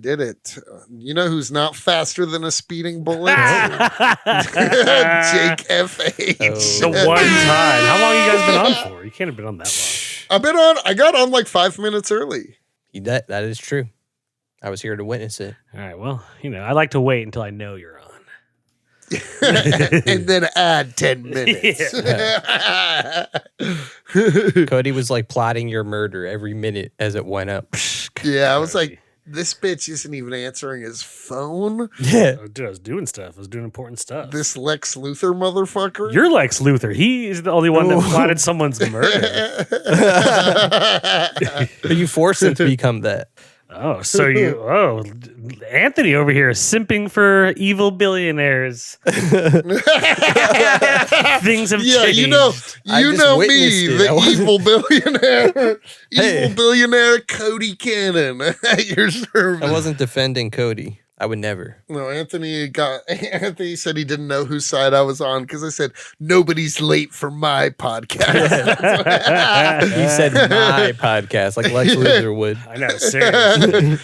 did it. You know who's not faster than a speeding bullet? Jake FH. The one time. How long have you guys been on for? You can't have been on that long. I got on like 5 minutes early. That is true. I was here to witness it. All right. Well, I like to wait until I know you're on. And then add 10 minutes. Cody was like plotting your murder every minute as it went up. Yeah, I was like, this bitch isn't even answering his phone. Yeah. Oh, dude, I was doing stuff. I was doing important stuff. This Lex Luthor motherfucker. You're Lex Luthor. He is the only one that plotted someone's murder. You forced him to become that. Oh, so Anthony over here is simping for evil billionaires. Things have changed. You know me, it. the evil billionaire. Evil billionaire Cody Cannon at your service. I wasn't defending Cody. I would never. No, Anthony said he didn't know whose side I was on because I said nobody's late for my podcast. He said my podcast, like Lex Luthor would. I know, seriously.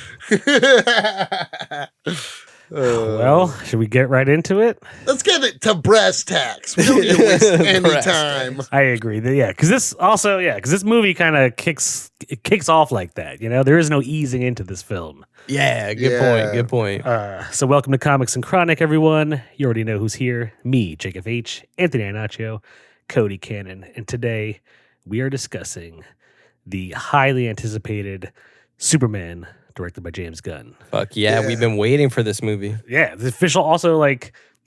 Well, should we get right into it? Let's get it to brass tacks. We don't need to waste any time. I agree. Because this movie kind of kicks off like that. There is no easing into this film. Yeah, good point. So welcome to Comics and Chronic, everyone. You already know who's here. Me, Jake FH, Anthony Iannaccio, Cody Cannon. And today we are discussing the highly anticipated Superman, directed by James Gunn. Fuck yeah, we've been waiting for this movie. Yeah, the official also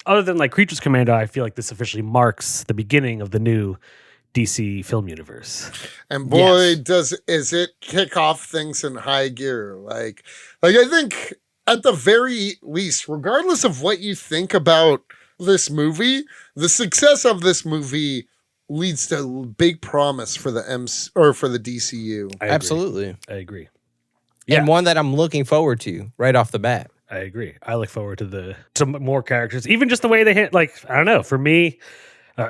other than Creatures Commando, I feel like this officially marks the beginning of the new DC film universe. And boy, is it kick off things in high gear. Like I think at the very least, regardless of what you think about this movie, the success of this movie leads to big promise for the for the DCU. Absolutely. I agree. And one that I'm looking forward to right off the bat. I agree. I look forward to more characters. Even just the way they hit, I don't know. For me, I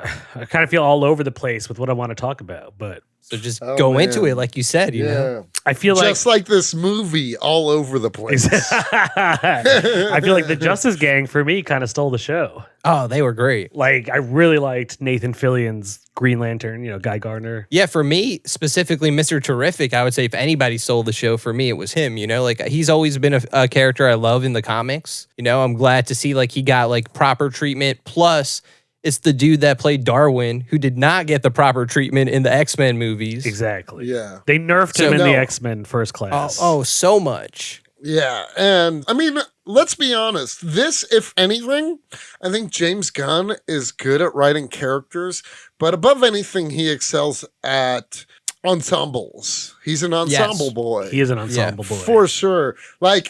kind of feel all over the place with what I want to talk about. But so just go into it, like you said. You know, I feel just like this movie, all over the place. I feel like the Justice Gang for me kind of stole the show. Oh, they were great. I really liked Nathan Fillion's Green Lantern, Guy Gardner. Yeah, for me, specifically Mr. Terrific, I would say if anybody stole the show for me, it was him, he's always been a character I love in the comics. I'm glad to see he got proper treatment. Plus, it's the dude that played Darwin who did not get the proper treatment in the X-Men movies. Exactly. Yeah. They nerfed him in the X-Men First Class. Oh, so much. Yeah, and I mean, let's be honest. This, if anything, I think James Gunn is good at writing characters, but above anything, he excels at ensembles. He's an ensemble boy. He is an ensemble boy. For sure. I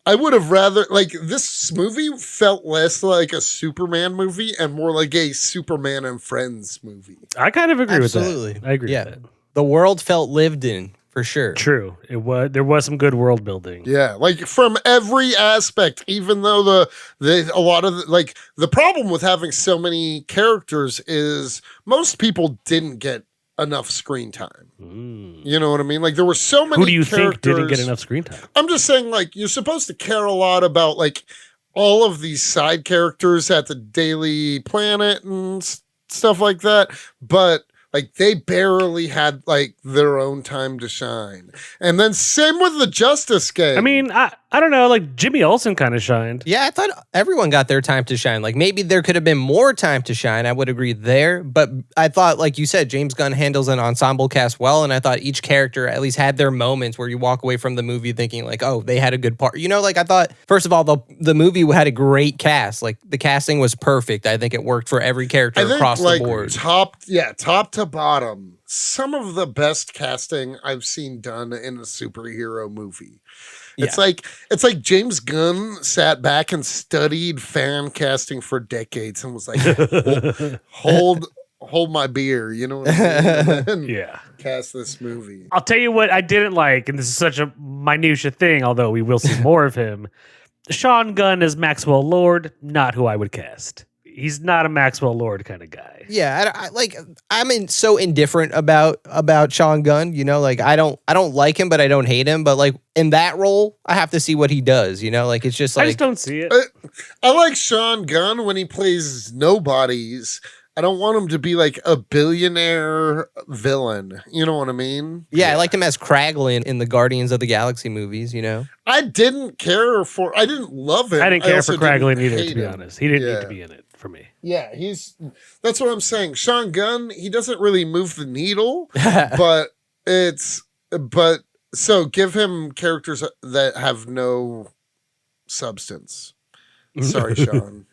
would have rather, this movie felt less like a Superman movie and more like a Superman and Friends movie. I kind of agree Absolutely. with that. I agree with that. The world felt lived in. For sure. True. There was some good world building. Yeah, from every aspect, even though the problem with having so many characters is most people didn't get enough screen time. You know what I mean? There were so many Who do you characters, think didn't get enough screen time? I'm just saying, you're supposed to care a lot about, all of these side characters at the Daily Planet and stuff like that, but they barely had their own time to shine. And then same with the Justice Gang. I mean, I don't know, Jimmy Olsen kind of shined. Yeah, I thought everyone got their time to shine. Maybe there could have been more time to shine. I would agree there. But I thought, like you said, James Gunn handles an ensemble cast well. And I thought each character at least had their moments where you walk away from the movie thinking oh, they had a good part. I thought, first of all, the movie had a great cast. The casting was perfect. I think it worked for every character across the board. Top to bottom, some of the best casting I've seen done in a superhero movie. Yeah. It's like James Gunn sat back and studied fan casting for decades and was like, hold my beer, you know what I mean? Yeah. Cast this movie. I'll tell you what I didn't like, and this is such a minutia thing, although we will see more of him. Sean Gunn as Maxwell Lord, not who I would cast. he's not a Maxwell Lord kind of guy. Yeah, I'm so indifferent about Sean Gunn. You know, like I don't like him, but I don't hate him. But like in that role, I have to see what he does. You know, like it's just like I just don't see it. I like Sean Gunn when he plays nobodies. I don't want him to be like a billionaire villain. You know what I mean? Yeah, I liked him as Kraglin in the Guardians of the Galaxy movies, you know? I didn't love him. I didn't care also for Kraglin didn't either, hate to be him. honest. He didn't need to be in it for me. Yeah, that's what I'm saying. Sean Gunn, he doesn't really move the needle, but so give him characters that have no substance. Sorry, Sean.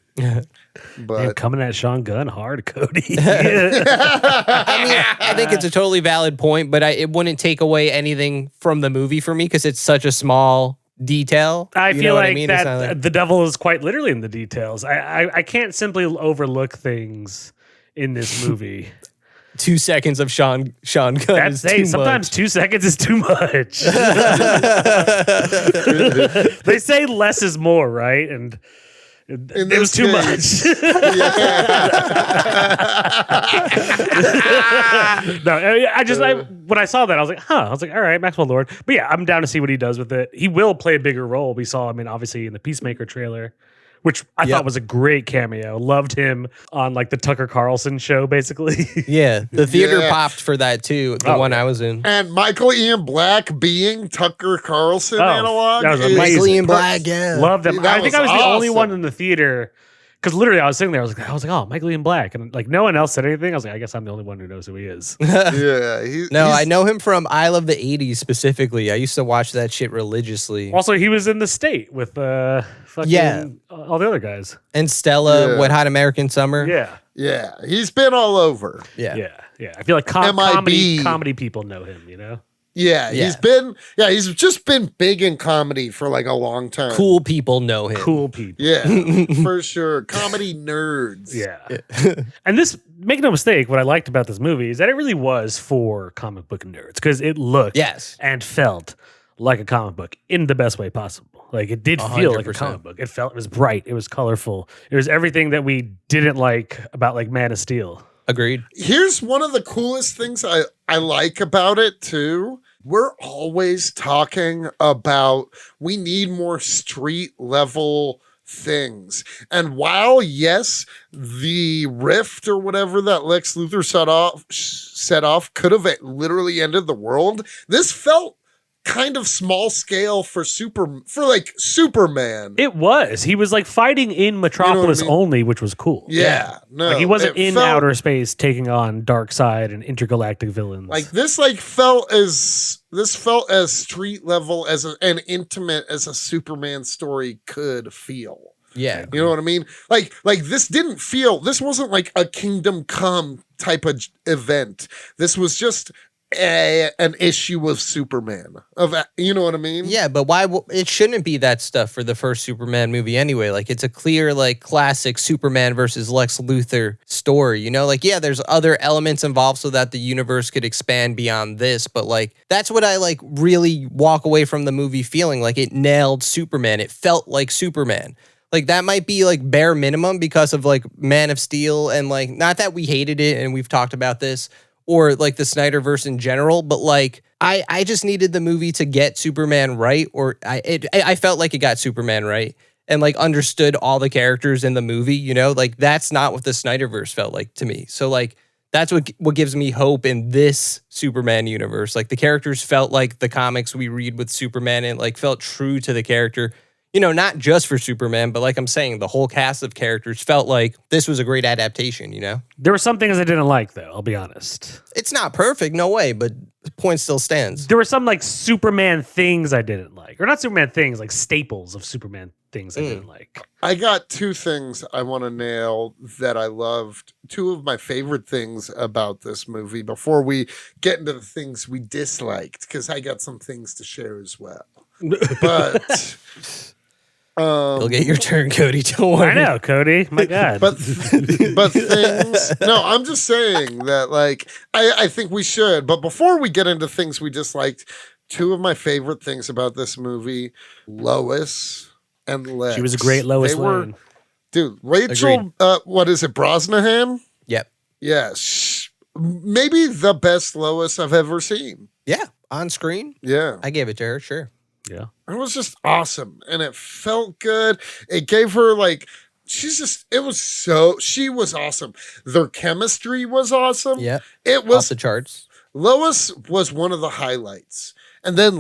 But Man, coming at Sean Gunn hard, Cody. I mean, I think it's a totally valid point, but it wouldn't take away anything from the movie for me because it's such a small detail. I You feel know what like I mean? that It's not like- the devil is quite literally in the details. I can't simply overlook things in this movie. 2 seconds of Sean Gunn is too sometimes much. 2 seconds is too much. They say less is more, right? And it was too much. No, when I saw that, I was like, I was like, all right, Maxwell Lord. But yeah, I'm down to see what he does with it. He will play a bigger role. We saw him obviously in the Peacemaker trailer, which I thought was a great cameo. Loved him on like the Tucker Carlson show, basically. Yeah, the theater Yeah. popped for that too, the one I was in. and Michael Ian Black being Tucker Carlson analog. that was is- amazing. Michael Ian Black, yeah. Loved him. That I think was I was the only awesome. one in the theater. Because literally, I was sitting there. I was like, oh, Michael Ian Black, and like no one else said anything. I was like, I guess I'm the only one who knows who he is. Yeah, No, I he's- know him from I Love the 80s specifically. I used to watch that shit religiously. Also, he was in The State with fucking all the other guys. And Stella, Yeah. Wet Hot American Summer. Yeah, he's been all over. Yeah. Yeah. I feel like MIB. comedy people know him. You know. Yeah, Yeah. he's just been big in comedy for like a long time. Cool people know him. Cool people. Yeah, for sure. Comedy nerds. Yeah. And this, make no mistake, what I liked about this movie is that it really was for comic book nerds because it looked Yes. and felt like a comic book in the best way possible. Like it did feel like a 100%. comic book. It was bright. It was colorful. It was everything that we didn't like about like Man of Steel. Agreed. Here's one of the coolest things I like about it too. We're always talking about we need more street level things. And while, yes, the rift or whatever that Lex Luthor set off could have literally ended the world, this felt kind of small scale for Superman. It was. He was like fighting in Metropolis I mean? only, which was cool. Yeah, no. Like he wasn't it in felt- outer space taking on Darkseid and intergalactic villains. Like this felt as street level and intimate as a Superman story could feel. Yeah. You know what I mean? Like this wasn't like a Kingdom Come type of event. This was just an issue of Superman. You know what I mean? Yeah, but why? It shouldn't be that stuff for the first Superman movie anyway. Like, it's a clear, like, classic Superman versus Lex Luthor story. You know, like, yeah, there's other elements involved so that the universe could expand beyond this. But like, that's what I like really walk away from the movie feeling like it nailed Superman. It felt like Superman. Like, that might be like bare minimum because of like Man of Steel and like, not that we hated it and we've talked about this, or like the Snyderverse in general, but like I just needed the movie to get Superman right, or I felt like it got Superman right and like understood all the characters in the movie, you know? Like that's not what the Snyderverse felt like to me. So like that's what gives me hope in this Superman universe. Like the characters felt like the comics we read with Superman and like felt true to the character. You know, not just for Superman, but like I'm saying, the whole cast of characters felt like this was a great adaptation, you know? there were some things I didn't like, though. I'll be honest. It's not perfect, no way, but the point still stands. There were some like Superman things I didn't like, or not Superman things, like staples of Superman things I didn't like. I got two things I want to nail that I loved. Two of my favorite things about this movie before we get into the things we disliked, because I got some things to share as well. But You'll get your turn, Cody. Don't worry. I know, Cody. My God. but things. No, I'm just saying that. Like, I think we should. But before we get into things we disliked, two of my favorite things about this movie: Lois and Lex. she was a great Lois They were Lane. Dude, Rachel, what is it, Brosnahan? Yep. Yes. Maybe the best Lois I've ever seen. Yeah. On screen. Yeah. I gave it to her. Sure. Yeah. It was just awesome. And it felt good. It gave her like, she was awesome. Their chemistry was awesome. Yeah. It Off was, the charts. Lois was one of the highlights. And then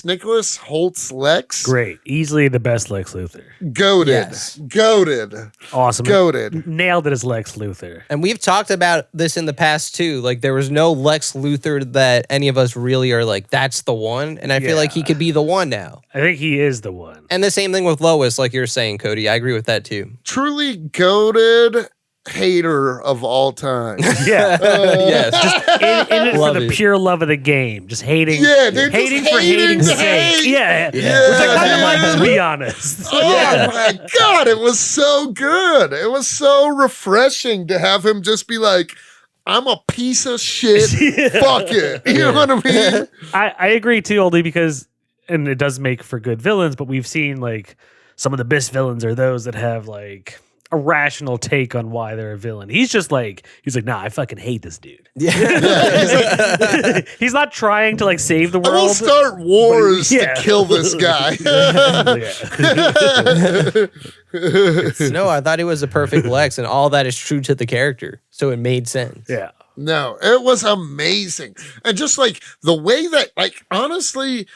Nicholas Holt's Lex. Great. Easily the best Lex Luthor. Goated. Yes. Goated. Awesome. Goated. Nailed it as Lex Luthor. And we've talked about this in the past too. Like there was no Lex Luthor that any of us really are like, that's the one. And I feel like he could be the one now. I think he is the one. And the same thing with Lois, like you're saying, Cody. I agree with that too. Truly goated hater of all time. Yeah. Yes. Just in it for Love the it. pure love of the game. Just hating. Yeah, dude, hating just for hating hating's to sake. hate. Yeah. Yeah. Which I kind of like, to be honest. Oh my God, it was so good. It was so refreshing to have him just be like, I'm a piece of shit. Yeah. Fuck it. You know what I mean? I agree too, only because, and it does make for good villains, but we've seen like some of the best villains are those that have like a rational take on why they're a villain. He's like, nah, I fucking hate this dude. Yeah. He's not trying to like save the I will world. start wars Yeah. to kill this guy. No, I thought he was a perfect Lex, and all that is true to the character. So it made sense. Yeah. No, it was amazing. And just like the way that, like, honestly,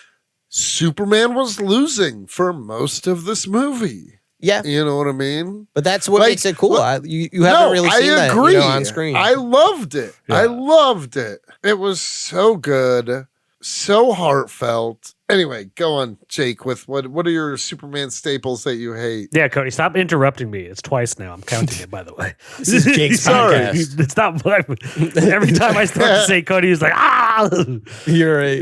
Superman was losing for most of this movie. Yeah. You know what I mean? But that's what Like, makes it cool. well, You haven't really seen that on screen. I loved it. Yeah. I loved it. It was so good, so heartfelt. Anyway, go on, Jake, with what are your Superman staples that you hate? Yeah, Cody, stop interrupting me. It's twice now. I'm counting it, by the way. This is Jake's Sorry. podcast. It's not every time I start to say Cody, he's like, ah. You're right.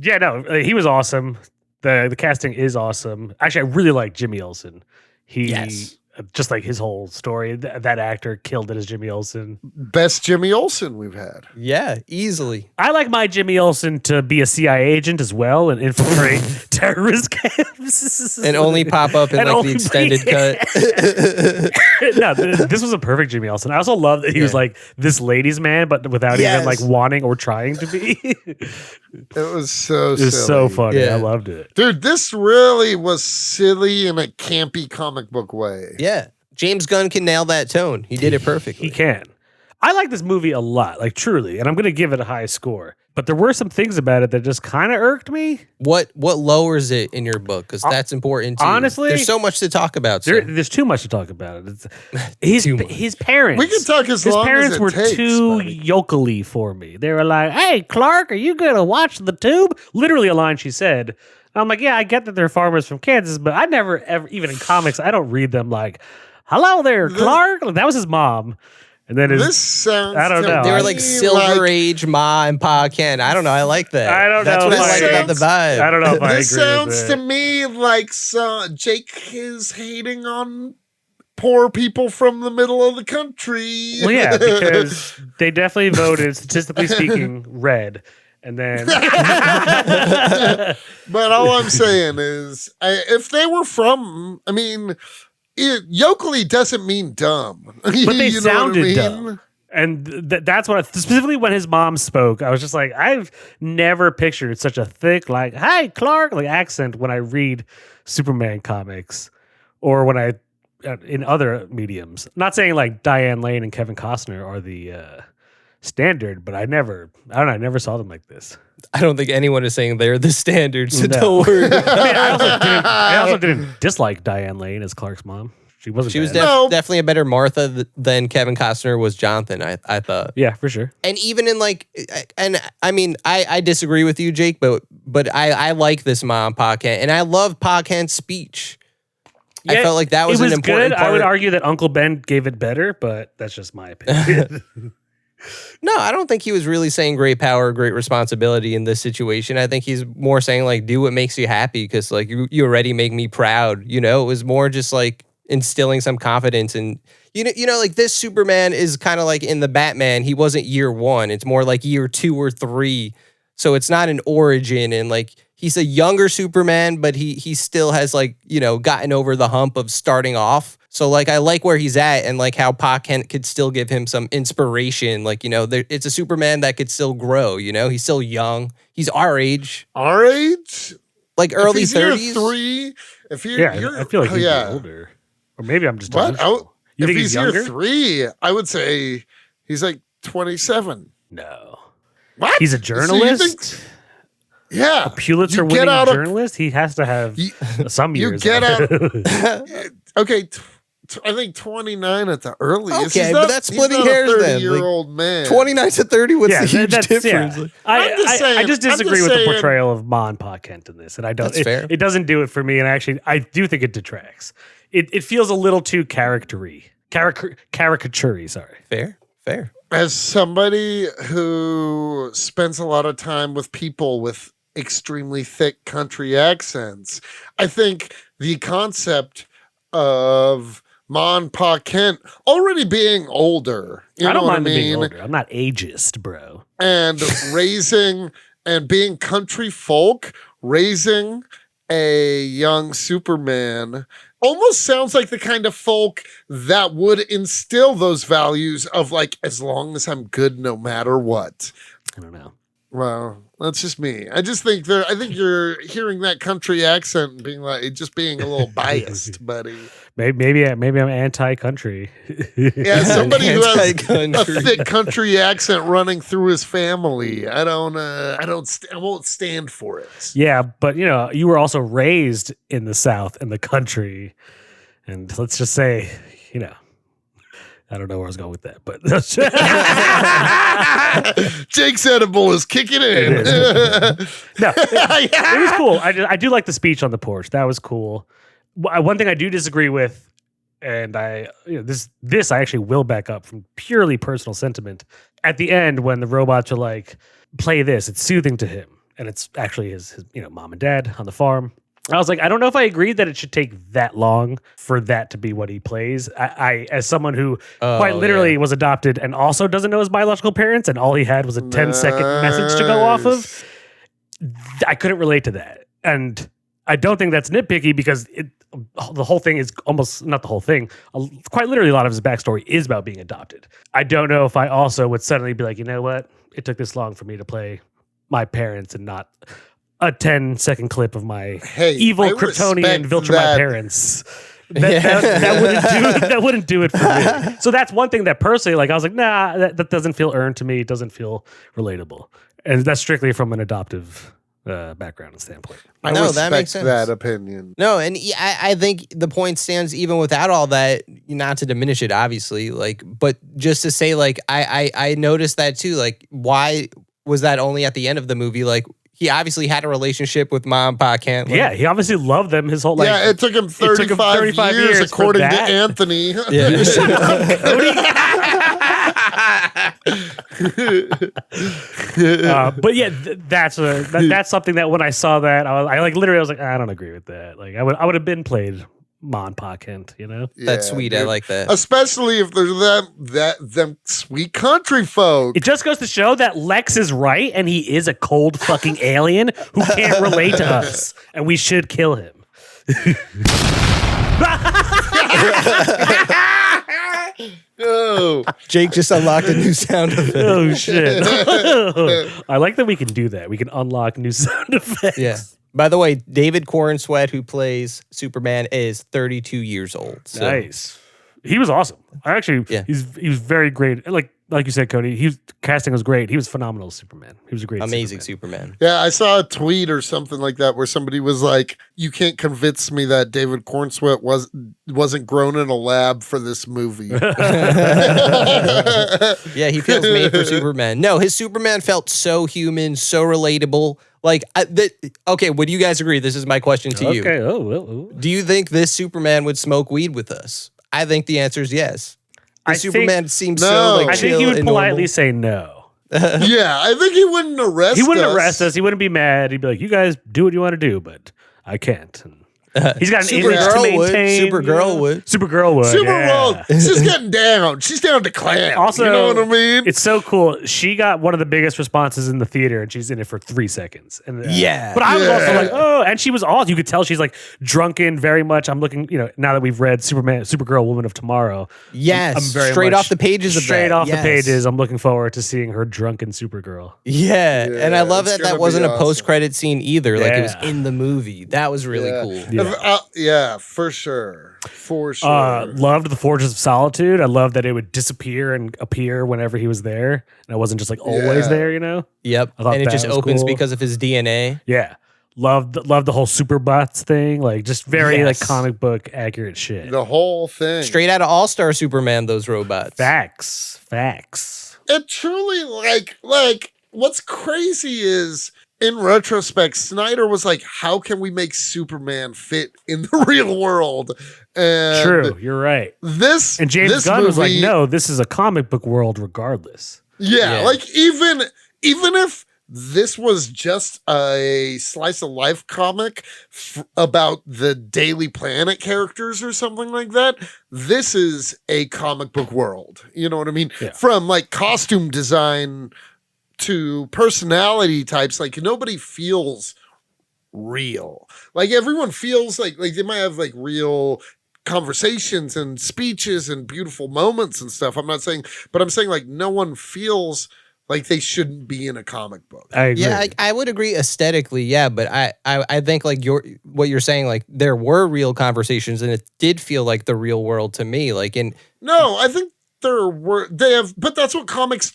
Yeah, no, he was awesome. The casting is awesome. Actually, I really like Jimmy Olsen. Yes. Just like his whole story. That actor killed it as Jimmy Olsen. Best Jimmy Olsen we've had. Yeah, easily. I like my Jimmy Olsen to be a CIA agent as well and infiltrate terrorist camps. And only pop up in And like only the extended cut. No, this was a perfect Jimmy Olsen. I also love that he was like this ladies' man, but without even like wanting or trying to be. It was so It was silly. so funny. Yeah. I loved it. Dude, this really was silly in a campy comic book way. Yeah. James Gunn can nail that tone. He did it perfectly. He can. I like this movie a lot, like truly, and I'm going to give it a high score. But there were some things about it that just kind of irked me. What lowers it in your book? Because that's important too. Honestly, there's so much to talk about. So. There's too much to talk about. His parents. We can talk as his long as parents it were takes, too buddy. yokely for me. They were like, "Hey, Clark, are you gonna watch the tube?" Literally a line she said. And I'm like, "Yeah, I get that they're farmers from Kansas, but I never ever, even in comics, I don't read them like, hello there, Clark." Like, that was his mom. And then This sounds I don't to know. They were me like Silver Age Ma and Pa Ken. I don't know. I like that. I don't That's know what I if like I- about the vibe. I don't know if I agree This sounds with to it. me like Jake is hating on poor people from the middle of the country. Well, yeah, because they definitely voted, statistically speaking, red. And then But all I'm saying is, if they were from, I mean, yokely doesn't mean dumb. But they sounded dumb. And that's what, specifically when his mom spoke, I was just like, I've never pictured such a thick, like, "Hi, Clark," like accent when I read Superman comics or when I, in other mediums. Not saying like Diane Lane and Kevin Costner are the standard, but I never saw them like this. I don't think anyone is saying they're the standard, so No. don't worry. I mean, I also didn't dislike Diane Lane as Clark's mom. She wasn't. She was bad. No. definitely a better Martha than Kevin Costner was Jonathan, I thought. Yeah, for sure. And even in like, and I mean, I disagree with you, Jake, but I like this Ma and Pa Ken, and I love Pa Ken's speech. I Yeah, felt like that was it an important good. part. I would argue that Uncle Ben gave it better, but that's just my opinion. No, I don't think he was really saying great power, great responsibility in this situation. I think he's more saying like, do what makes you happy, because like you already make me proud. You know, it was more just like instilling some confidence, and you know, like this Superman is kind of like in the Batman. He wasn't year one; it's more like year 2 or 3. So it's not an origin, and like he's a younger Superman, but he still has like, gotten over the hump of starting off. So like I like where he's at and like how Pa Kent could still give him some inspiration. Like, it's a Superman that could still grow, he's still young. He's our age. Our age? Like early if he's 30s. Year 3, if you're, yeah, I feel like he's older. Or maybe I'm just delusional. You if think he's younger? year 3, I would say he's like 27. No. What? He's a journalist? So you think, yeah. A Pulitzer winning journalist? He has to have some years. You get out. Okay. I think 29 at the earliest. Okay, but that's splitting hairs then. 30-year-old man. 29 to 30, what's the huge difference? Yeah. I just disagree with the portrayal of Ma and Pa Kent in this. And I don't. That's fair. It doesn't do it for me. And actually, I do think it detracts. It feels a little too caricature-y. Caricature-y, sorry. Fair. As somebody who spends a lot of time with people with extremely thick country accents, I think the concept of Ma and Pa Kent already being older. I don't mind them being older. I'm not ageist, bro. And raising and being country folk, raising a young Superman almost sounds like the kind of folk that would instill those values of like, as long as I'm good no matter what. I don't know. Well, that's just me. I think you're hearing that country accent and being like, just being a little biased, buddy. Maybe I'm anti-country. Yeah, somebody who has a thick country accent running through his family. I won't stand for it. Yeah, but you were also raised in the South and the country, and let's just say, I don't know where I was going with that, but Jake's edible is kicking in. No, it was cool. I do like the speech on the porch. That was cool. One thing I do disagree with, and this I actually will back up from purely personal sentiment. At the end, when the robots are like, play this, it's soothing to him, and it's actually his mom and dad on the farm. I was like, I don't know if I agree that it should take that long for that to be what he plays. I as someone who quite literally was adopted and also doesn't know his biological parents, and all he had was a 10-second message to go off of, I couldn't relate to that. And I don't think that's nitpicky because the whole thing is almost, not the whole thing, quite literally a lot of his backstory is about being adopted. I don't know if I also would suddenly be like, you know what? It took this long for me to play my parents and not a 10-second clip of my evil Kryptonian Viltrum my parents. That wouldn't do it for me. So that's one thing that personally, like, I was like, nah, that doesn't feel earned to me. It doesn't feel relatable. And that's strictly from an adoptive background and standpoint. I respect that makes sense. That opinion. No, and I think the point stands even without all that, not to diminish it, obviously, like, but just to say, like, I noticed that too. Like, why was that only at the end of the movie? Like, he obviously had a relationship with Ma and Pa Kent. Like, yeah, he obviously loved them his whole life. Yeah, it took him 35 years according to Anthony. Yeah. But yeah, that's something that when I saw that, I was like, I don't agree with that. Like, I would have been played Ma and Pa Kent, Yeah, that's sweet. Dude. I like that. Especially if there's them sweet country folk. It just goes to show that Lex is right, and he is a cold fucking alien who can't relate to us, and we should kill him. Oh, Jake just unlocked a new sound effect. Oh shit! I like that we can do that. We can unlock new sound effects. Yeah. By the way, David Corenswet, who plays Superman, is 32 years old. So. Nice. He was awesome. He was very great. Like you said, Cody, casting was great. He was phenomenal as Superman. He was a great amazing Superman. Yeah, I saw a tweet or something like that where somebody was like, "You can't convince me that David Corenswet wasn't grown in a lab for this movie." Yeah, he feels made for Superman. No, his Superman felt so human, so relatable. Like, okay, would you guys agree? This is my question to you. Okay. Oh. Do you think this Superman would smoke weed with us? I think the answer is yes. Superman seems so like I think he would politely say no. Yeah, I think he wouldn't arrest us. He wouldn't arrest us. He wouldn't be mad. He'd be like, you guys do what you want to do, but I can't. And He's got an image to Supergirl would. maintain. Supergirl would. Supergirl would. Superworld, she's getting down. She's down to clam. Also, you know what I mean? It's so cool. She got one of the biggest responses in the theater, and she's in it for 3 seconds. And, Yeah. But I was also Yeah. like, oh, and she was all, you could tell she's like drunken very much. I'm looking, now that we've read Supergirl, Woman of Tomorrow. Yes. I'm very straight much off the pages of that. Straight off the Yes. pages. I'm looking forward to seeing her drunken Supergirl. Yeah. And I love it's that gonna that wasn't be a awesome. post-credit scene either. Like, it was Yeah. in the movie. That was really cool. Yeah, for sure. For sure. Loved the Fortress of Solitude. I loved that it would disappear and appear whenever he was there. And it wasn't just like always Yeah. there, Yep. I thought And it that just was opens cool. because of his DNA. Yeah. Loved the whole super bots thing. Like just very Yes. like comic book accurate shit. The whole thing. Straight out of All-Star Superman, those robots. Facts. It truly like what's crazy is in retrospect, Snyder was like, how can we make Superman fit in the real world? And True. You're right. This And James this Gunn was like, movie- no, this is a comic book world regardless. Yeah, Yeah. like even if this was just a slice of life comic about the Daily Planet characters or something like that, this is a comic book world. You know what I mean? Yeah. From like costume design to personality types, like nobody feels real. Like everyone feels like they might have like real conversations and speeches and beautiful moments and stuff. I'm not saying, but I'm saying like no one feels like they shouldn't be in a comic book. I agree. Yeah, I would agree aesthetically, yeah, but I think like what you're saying, like there were real conversations and it did feel like the real world to me. Like No, I think but that's what comics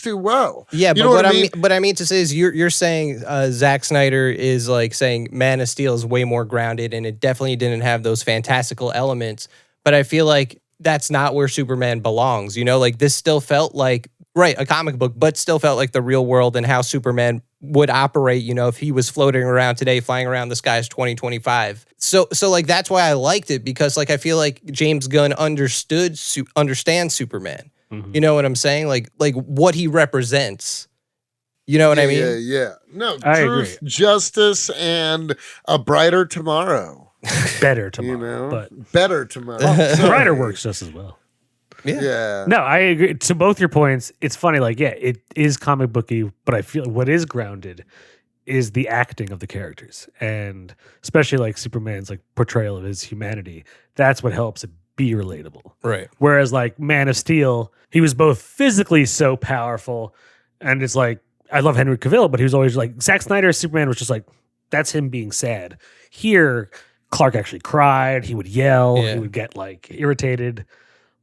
do well. yeah, You but know what what I I mean, mean? what I mean to say is you're saying Zack Snyder is like saying Man of Steel is way more grounded and it definitely didn't have those fantastical elements. But I feel like that's not where Superman belongs. Like this still felt like a comic book, but still felt like the real world and how Superman would operate, if he was floating around today, flying around the skies 2025. So like that's why I liked it, because like I feel like James Gunn understands Superman. Mhm. You know what I'm saying? Like what he represents. You know what I mean? Yeah. No, I truth, agree. justice, and a brighter tomorrow. Better tomorrow. You know, But better tomorrow. writer works just as well. Yeah. No, I agree. To both your points, it's funny. Like, yeah, it is comic booky, but I feel what is grounded is the acting of the characters, and especially like Superman's like portrayal of his humanity. That's what helps it be relatable. Right. Whereas like Man of Steel, he was both physically so powerful, and it's like I love Henry Cavill, but he was always like Zack Snyder's Superman was just like that's him being sad. Here, Clark actually cried. He would yell. Yeah. He would get like irritated.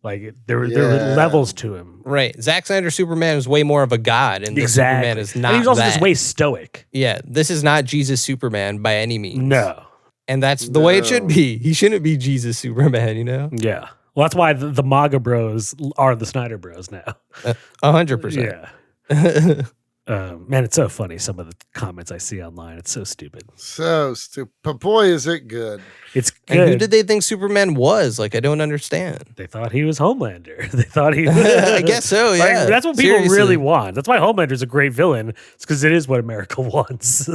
Like there were Yeah. levels to him. Right. Zack Snyder's Superman is way more of a god, and this Superman is not And he's also that. just way stoic. Yeah, this is not Jesus Superman by any means. No. And that's the way it should No. be. He shouldn't be Jesus Superman, Yeah. Well, that's why the MAGA bros are the Snyder bros now. 100%. Yeah. Man, it's so funny. Some of the comments I see online. It's so stupid. So stupid. But boy, is it good. It's And who good. did they think Superman was? Like, I don't understand. They thought he was Homelander. They thought he I guess so, Like, yeah. that's what people Seriously. really want. That's why Homelander's a great villain. It's because it is what America wants.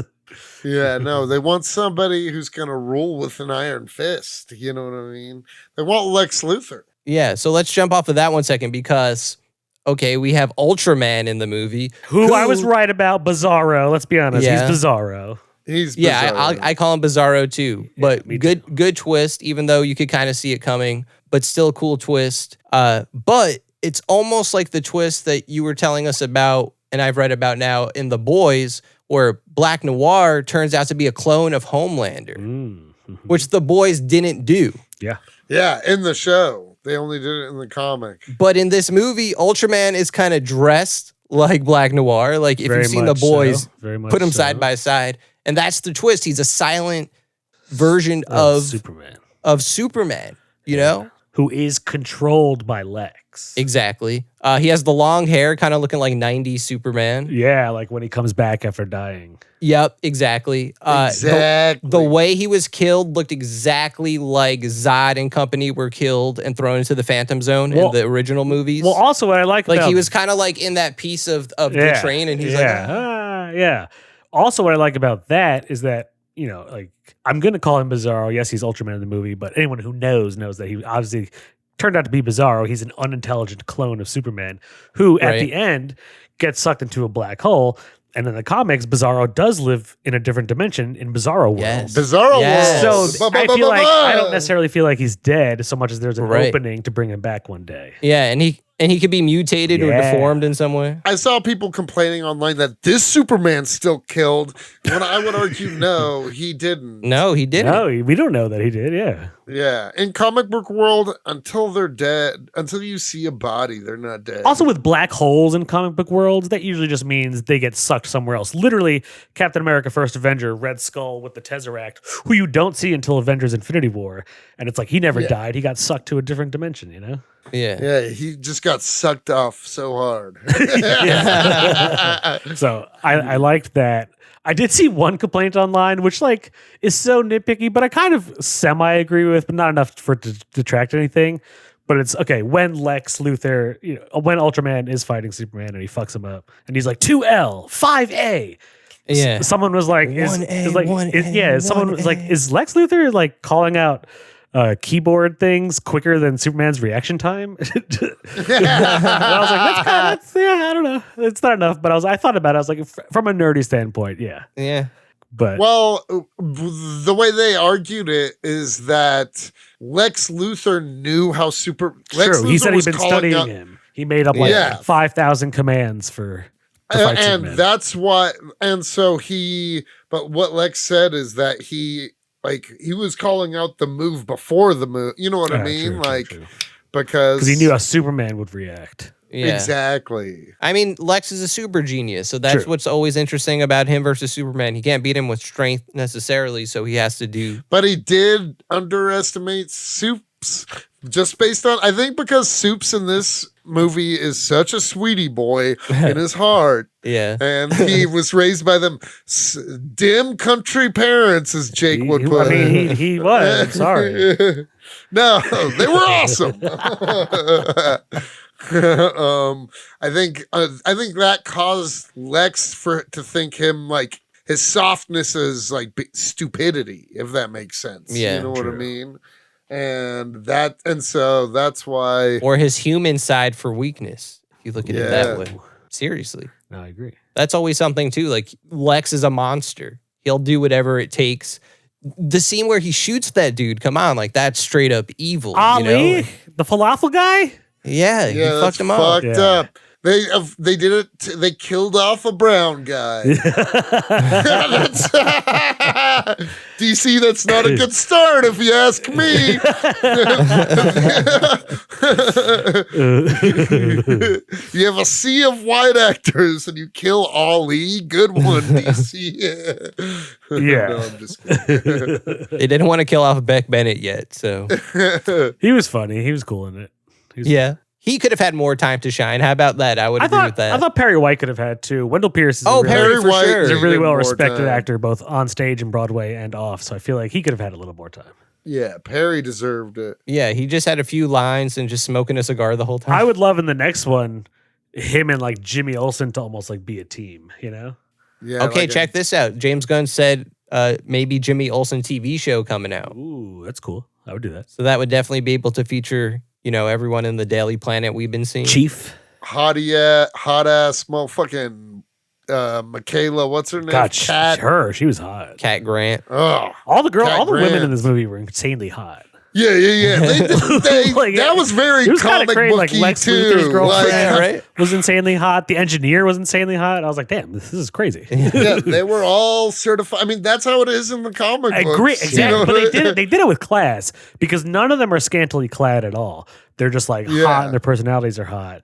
Yeah, no, they want somebody who's going to rule with an iron fist. You know what I mean? They want Lex Luthor. Yeah, so let's jump off of that 1 second because, okay, we have Ultraman in the movie. Who I was right about, Bizarro. Let's be honest. Yeah. He's Bizarro. He's Yeah, bizarre. I call him Bizarro too. But me too. good twist, even though you could kind of see it coming, but still a cool twist. But it's almost like the twist that you were telling us about, and I've read about now in The Boys, where Black Noir turns out to be a clone of Homelander, which The Boys didn't do. Yeah. Yeah, in the show. They only did it in the comic. But in this movie, Ultraman is kind of dressed like Black Noir. Like if Very you've seen The much Boys, so. Very much put them so. side by side. And that's the twist. He's a silent version of Superman, you know? Who is controlled by Lex. Exactly. He has the long hair, kind of looking like 90s Superman. Yeah, like when he comes back after dying. Yep, exactly. Exactly. The way he was killed looked exactly like Zod and company were killed and thrown into the Phantom Zone in the original movies. Well, also what I like like about he was kind of like in that piece of the train, and he's like, yeah. Also what I like about that is that, like I'm going to call him Bizarro. Yes, he's Ultraman in the movie, but anyone who knows that he obviously turned out to be Bizarro. He's an unintelligent clone of Superman who at the end gets sucked into a black hole. And in the comics, Bizarro does live in a different dimension in Bizarro world. Yes. Bizarro world. So I don't necessarily feel like he's dead so much as there's an opening to bring him back one day. Yeah, and he could be mutated or deformed in some way. I saw people complaining online that this Superman still killed. When I would argue, no, he didn't. No, he didn't. No, we don't know that he did. Yeah. Yeah. In comic book world, until they're dead, until you see a body, they're not dead. Also, with black holes in comic book worlds, that usually just means they get sucked somewhere else. Literally, Captain America: First Avenger, Red Skull with the Tesseract, who you don't see until Avengers: Infinity War, and it's like he never died; he got sucked to a different dimension. Yeah, he just got sucked off so hard. So I liked that. I did see one complaint online, which is so nitpicky, but I kind of semi agree with, but not enough for it to detract anything. But it's okay when Lex Luthor, when Ultraman is fighting Superman and he fucks him up, and he's like 2L, 5A. Yeah. Someone was like, someone was like, is Lex Luthor calling out keyboard things quicker than Superman's reaction time? And I was like, that's I don't know. It's not enough. But I thought about it. I was like, from a nerdy standpoint, yeah. Yeah. But well, the way they argued it is that Lex Luthor knew how Lex Luthor he said he'd been studying out, him. He made up 5,000 commands to fight Superman. That's why. And so but what Lex said is that he was calling out the move before the move. You know what I mean? True. Because he knew how Superman would react. Yeah. Exactly. I mean, Lex is a super genius, so that's what's always interesting about him versus Superman. He can't beat him with strength necessarily, so he has to do. But he did underestimate Soups, just based on, I think, because Soups in this movie is such a sweetie boy in his heart. Yeah. And he was raised by them dim country parents, as Jake would put it. I mean, he was. I'm sorry. No, they were awesome. I think that caused Lex to think him his softness is stupidity, if that makes sense. Yeah, you know what I mean? And so that's why, or his human side for weakness. If you look at it that way, seriously. No, I agree. That's always something too. Lex is a monster. He'll do whatever it takes. The scene where he shoots that dude, come on, that's straight up evil. Ali, the falafel guy. Yeah, he fucked him up. Fucked up. They did it. They killed off a brown guy. DC, that's not a good start, if you ask me. You have a sea of white actors and you kill Ali. Good one, DC. Yeah. No, I'm just kidding. They didn't want to kill off Beck Bennett yet, so He was funny. He was cool in it. He could have had more time to shine. How about that? I would agree with that. I thought Perry White could have had too. Wendell Pierce is Perry White is a really well respected actor, both on stage and Broadway and off. So I feel like he could have had a little more time. Yeah, Perry deserved it. Yeah, he just had a few lines and just smoking a cigar the whole time. I would love in the next one him and Jimmy Olsen to almost be a team, Yeah. Okay, check this out. James Gunn said maybe Jimmy Olsen TV show coming out. Ooh, that's cool. I would do that. So that would definitely be able to feature, everyone in the Daily Planet we've been seeing. Chief. Hot ass motherfucking Michaela, what's her name? God, Cat. she was hot. Cat Grant. Oh, all the Cat women Grant. in this movie were insanely hot. Yeah. That was very it was comic booky Lex too. Luthor's girlfriend right? was insanely hot. The engineer was insanely hot. I was like, damn, this is crazy. Yeah, they were all certified. I mean, that's how it is in the comic I books. agree, exactly. But they did it with class because none of them are scantily clad at all. They're just hot and their personalities are hot.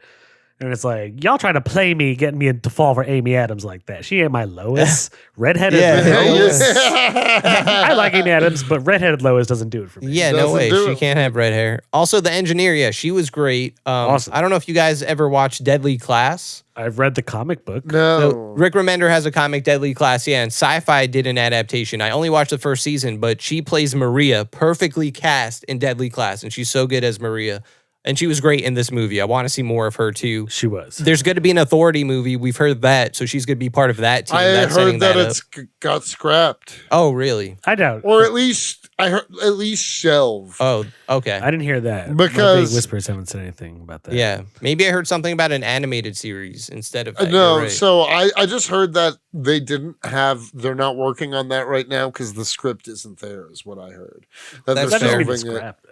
And it's y'all trying to play me, getting me to fall for Amy Adams like that. She ain't my Lois. Redheaded Lois. I like Amy Adams, but redheaded Lois doesn't do it for me. Yeah, no way. She can't have red hair. Also, the engineer, she was great. Awesome. I don't know if you guys ever watched Deadly Class. I've read the comic book. No. So Rick Remender has a comic, Deadly Class, and Sci-Fi did an adaptation. I only watched the first season, but she plays Maria, perfectly cast in Deadly Class, and she's so good as Maria. And she was great in this movie. I want to see more of her too. She was. There's going to be an Authority movie. We've heard that, so she's going to be part of that team. I That's heard setting that up. it's got scrapped, Oh, really? I doubt. or at least I heard at least shelved. Oh, okay. I didn't hear that. Because- My vague whispers haven't said anything about that. Yeah, maybe I heard something about an animated series instead of that. No, You're right. so I just heard that they're not working on that right now because the script isn't there, is what I heard. That That's they're That doesn't mean shelving it's it. scrap, though.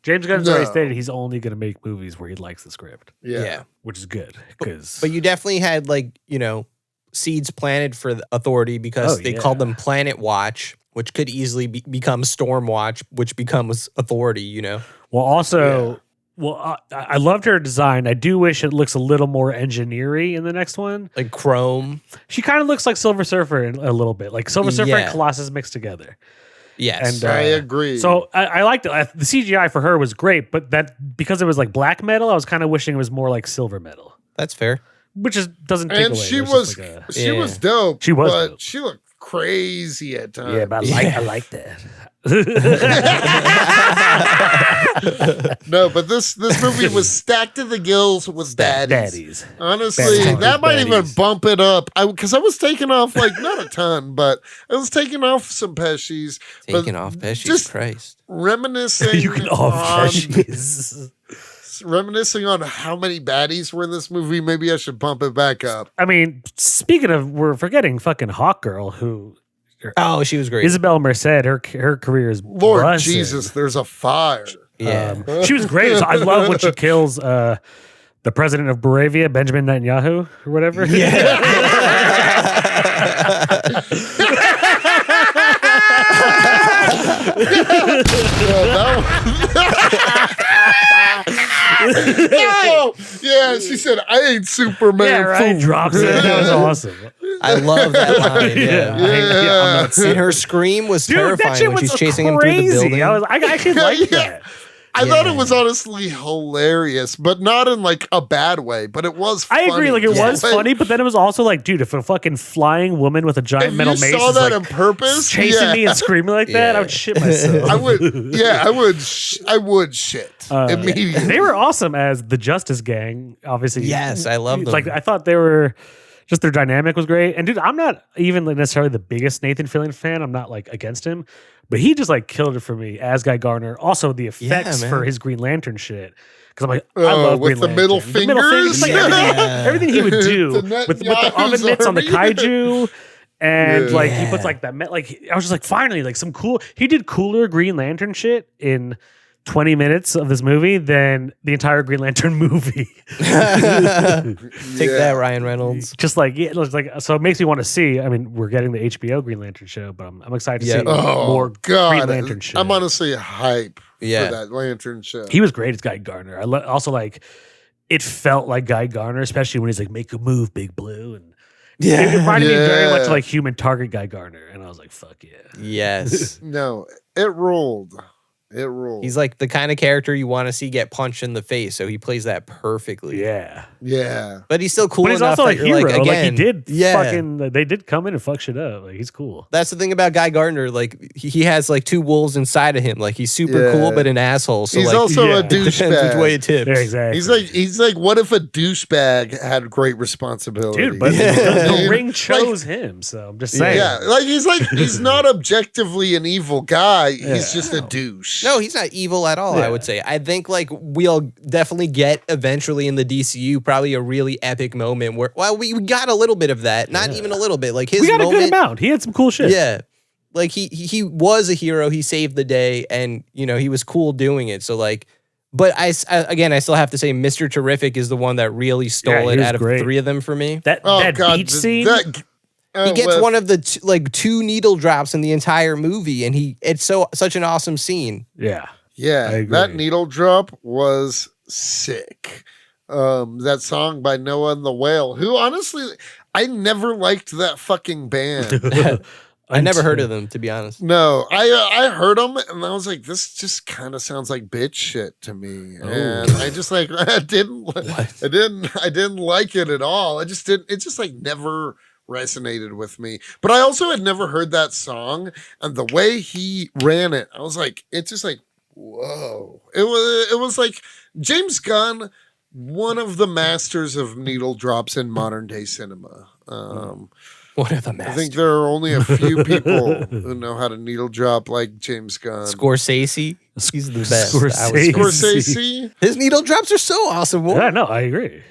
James Gunn's already No. stated he's only going to make movies where he likes the script, yeah. which is good. Because But you definitely had seeds planted for the Authority because Oh, they yeah. called them Planet Watch, which could easily become Storm Watch, which becomes Authority. well, also, I loved her design. I do wish it looks a little more engineery in the next one. Like Chrome. She kind of looks like Silver Surfer a little bit, like Silver Surfer Yeah. and Colossus mixed together. Yes. And, I agree. So I liked it. The CGI for her was great, but that because it was like black metal, I was kind of wishing it was more like silver metal, That's fair. which doesn't take and away. she There's was just like she Yeah. was dope. She was but dope. she looked crazy at times. yeah, but I like that. No, but this movie was stacked to the gills with baddies. Daddies. Honestly, Baddies. that might even Baddies. bump it up. Because I was taking off not a ton, but I was taking off some peshies. but Taking off Pesci. just Christ. reminiscing. You can off on, Pesci's. reminiscing on how many baddies were in this movie. Maybe I should bump it back up. I mean, speaking of, we're forgetting fucking Hawkgirl, who Oh, she was great. Isabel Merced. Her career is Lord buzzing. Jesus, there's a fire. yeah. She was great. So I love when she kills the president of Moravia, Benjamin Netanyahu, or whatever. No! Yeah, she said, I ain't Superman. Yeah, right. fool." Drops it. That was awesome. I love that line. Yeah. Yeah. Yeah. And her scream was Dude, that terrifying shit when was she's chasing him through the crazy. building. I actually liked that. I thought it Yeah. was honestly hilarious, but not in like a bad way. But it was. I agree. funny. Like it Yeah. was funny, but then it was also like, dude, if a fucking flying woman with a giant If metal you mace saw is that like on purpose, chasing yeah. me and screaming like that, I Yeah. would shit myself. I would. Yeah, I would. I would shit immediately. They were awesome as the Justice Gang. Obviously, Yes, I love them. Like I thought they were. Just their dynamic was great. And dude, I'm not even like necessarily the biggest Nathan Fillion fan. I'm not like against him, but he just like killed it for me as Guy Gardner. Also the effects man. for his Green Lantern shit. Because I'm like, I Oh, love with Green the middle Lantern. The middle fingers? Like Yeah. everything he would do The with the Netanyahu's oven mitts on the army. kaiju. And like he Yeah. puts like that I was just like, finally, like some cool. He did cooler Green Lantern shit in 20 minutes of this movie than the entire Green Lantern movie. Take that, Ryan Reynolds. Just like, yeah, it's like, so it makes me want to see. I mean, we're getting the HBO Green Lantern show, but I'm excited to Yeah. see Oh more God! Green Lantern shit. I'm honestly hype Yeah. for that Lantern show. He was great as Guy Gardner. Also like, it felt like Guy Gardner, especially when he's like, "Make a move, Big Blue," and it reminded me very much Yeah. like Human Target Guy Gardner, and I was like, "Fuck yeah!" Yes. No, it ruled. It ruled. He's like the kind of character you want to see get punched in the face, so he plays that perfectly. Yeah, yeah. But he's still cool but he's enough also a that you're hero. like, Like, again, he did yeah. fucking. They did come in and fuck shit up. Like he's cool. That's the thing about Guy Gardner. Like he has like two wolves inside of him. Like he's super Yeah. cool, but an asshole. So He's like, also yeah. a depends which way douchebag. it tips. Yeah, exactly. He's like, what if a douchebag had great responsibility? Dude, but Yeah. the ring chose him. So I'm just saying. yeah, he's not objectively an evil guy. He's just a douche. No, he's not evil at all, I Yeah. would say. I think like we'll definitely get eventually in the DCU probably a really epic moment where we got a little bit of that. Not even a little bit. Like his we got a moment. good amount. He had some cool shit. Yeah. Like he was a hero, he saved the day, and you know, he was cool doing it. So like, but I still have to say Mr. Terrific is the one that really Yeah, stole he it was out of great. three of them for me. That Oh that God, beach scene. He gets one of the two needle drops in the entire movie, and it's such an awesome scene. yeah. Yeah, I agree. that needle drop was sick. That song by Noah and the Whale, who honestly, I never liked that fucking band. I never heard of them, to be honest. No, I heard them and I was like, this just kind of sounds like bitch shit to me, and I just like I didn't like it at all. It just like never resonated with me. But I also had never heard that song, and the way he ran it, I was like, it's just like, whoa. It was like James Gunn, one of the masters of needle drops in modern day cinema. One of the I masters. think there are only a few people who know how to needle drop like James Gunn. Scorsese. He's the best. Scorsese. His needle drops are so awesome. Yeah, no, I agree.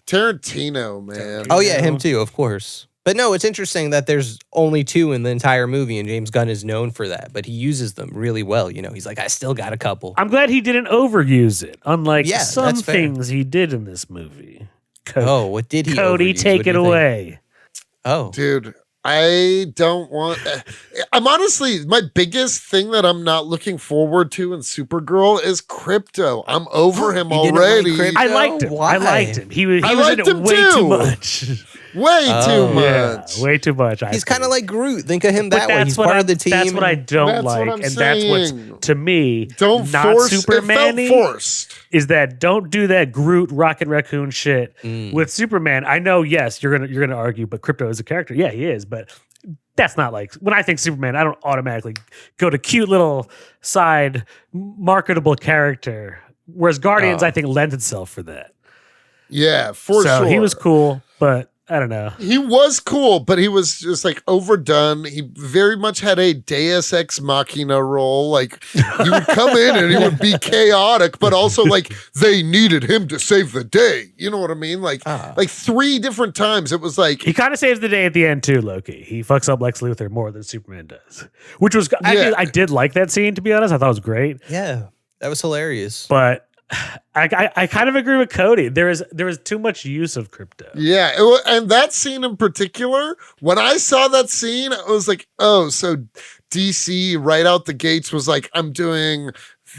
Tarantino, man. Oh yeah, him too, of course. But no, it's interesting that there's only 2 in the entire movie, and James Gunn is known for that. But he uses them really well. You know, he's like, I still got a couple. I'm glad he didn't overuse it, unlike Yeah, some that's fair. things he did in this movie. Oh, what did he? Cody, overuse? take What do it you think? away. Oh, Dude, I don't want. I'm honestly, my biggest thing that I'm not looking forward to in Supergirl is Krypto. I'm over him You didn't like already. Krypto? I liked him. Why? I liked him. He was in liked it him way too. too much. Way Oh. too Yeah, much. way too much. he's kind of like Groot. Think of him But that way. He's what part of the team. That's what I don't That's what like, I'm and that's saying. what's to me Don't not force. Superman-y. It felt forced. Is that don't do that Groot Rocket Raccoon shit with Superman. I know, yes, you're gonna argue, but Krypto is a character. Yeah, he is, but that's not like when I think Superman, I don't automatically go to cute little side marketable character. Whereas Guardians, I think, lends itself for that. Yeah, for so sure. he was cool, but I don't know. He was cool, but he was just like overdone. He very much had a Deus Ex Machina role. Like he would come in and he would be chaotic, but also like they needed him to save the day. You know what I mean? Like 3 different times it was like He kind of saves the day at the end too, Loki. He fucks up Lex Luthor more than Superman does, which was actually I did like that scene, to be honest. I thought it was great, Yeah, that was hilarious. but I kind of agree with Cody. There was too much use of Krypto. yeah, and that scene in particular, when I saw that scene, I was like, oh, so DC right out the gates was like, I'm doing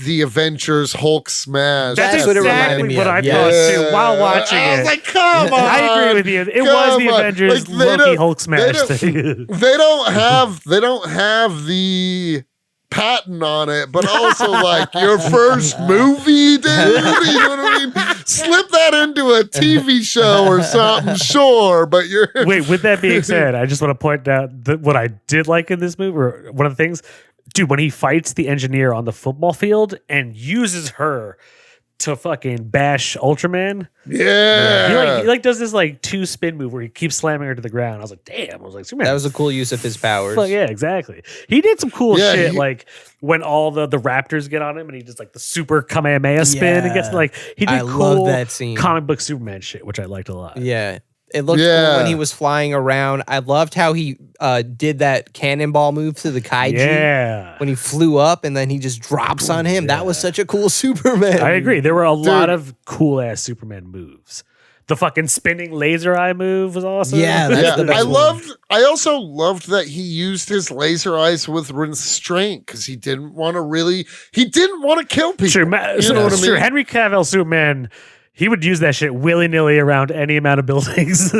the Avengers Hulk smash. That's what it reminded exactly me what of. I Yes. thought too while watching I was it. like, come on. I agree with you. It was Come the on. Avengers Like, they Loki don't- Hulk smash they thing. They don't have the patent on it, but also like your first movie, dude. You know what I mean? Slip that into a TV show or something, sure. But you're Wait, with that being said, I just want to point out that what I did like in this movie, or one of the things, dude, when he fights the engineer on the football field and uses her to fucking bash Ultraman. yeah. He does this like 2 spin move where he keeps slamming her to the ground. I was like, damn. I was like, Superman. That was a cool use of his powers. Fuck yeah, exactly. He did some cool Yeah, shit, he- like when all the raptors get on him and he does like the super Kamehameha spin and gets Yeah. like he did I cool love that scene. comic book Superman shit, which I liked a lot. Yeah. It looked cool Yeah. when he was flying around. I loved how he did that cannonball move to the kaiju Yeah. when he flew up and then he just drops on him. That was such a cool Superman. I agree. There were a lot of cool ass Superman moves. The fucking spinning laser eye move was awesome. Yeah, that's Yeah, the best one. I also loved that he used his laser eyes with restraint because he didn't want to kill people. Sure, you know what I sure. mean? Henry Cavill Superman, he would use that shit willy nilly around any amount of buildings.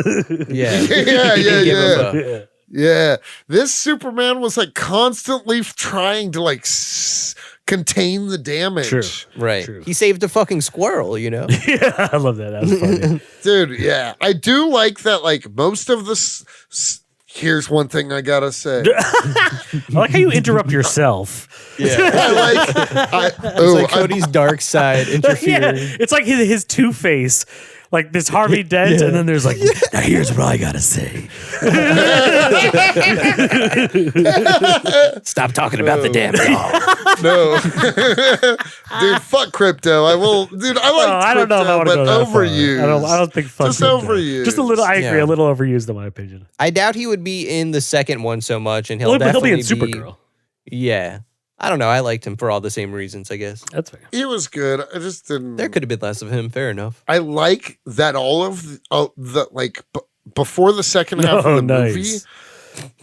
Yeah. Yeah, He didn't give a fuck. Yeah. Yeah, this Superman was like constantly trying to like contain the damage. True. Right. True. He saved a fucking squirrel, you know? Yeah, I love that. That was funny. Dude, yeah. I do like that, like, most of the. Here's one thing I gotta say. I like how you interrupt yourself. Yeah. It's It's like Cody's dark side Yeah, interfering. it's like his Two-Face. Like this Harvey Dent, and then there's like, now here's what I gotta say. Stop talking about the damn dog. No. Dude, fuck Krypto. I will. Dude, I like I don't know if I Krypto, want to but go that far. overused. I don't think fuck Just Krypto. overused. Just a little. I agree. Yeah. A little overused, in my opinion. I doubt he would be in the second one so much, and he'll He'll definitely be in Supergirl. Yeah. I don't know. I liked him for all the same reasons, I guess. That's fair. He was good. I just didn't. There could have been less of him. Fair enough. I like that all of the like before the second half Oh, of the nice. movie,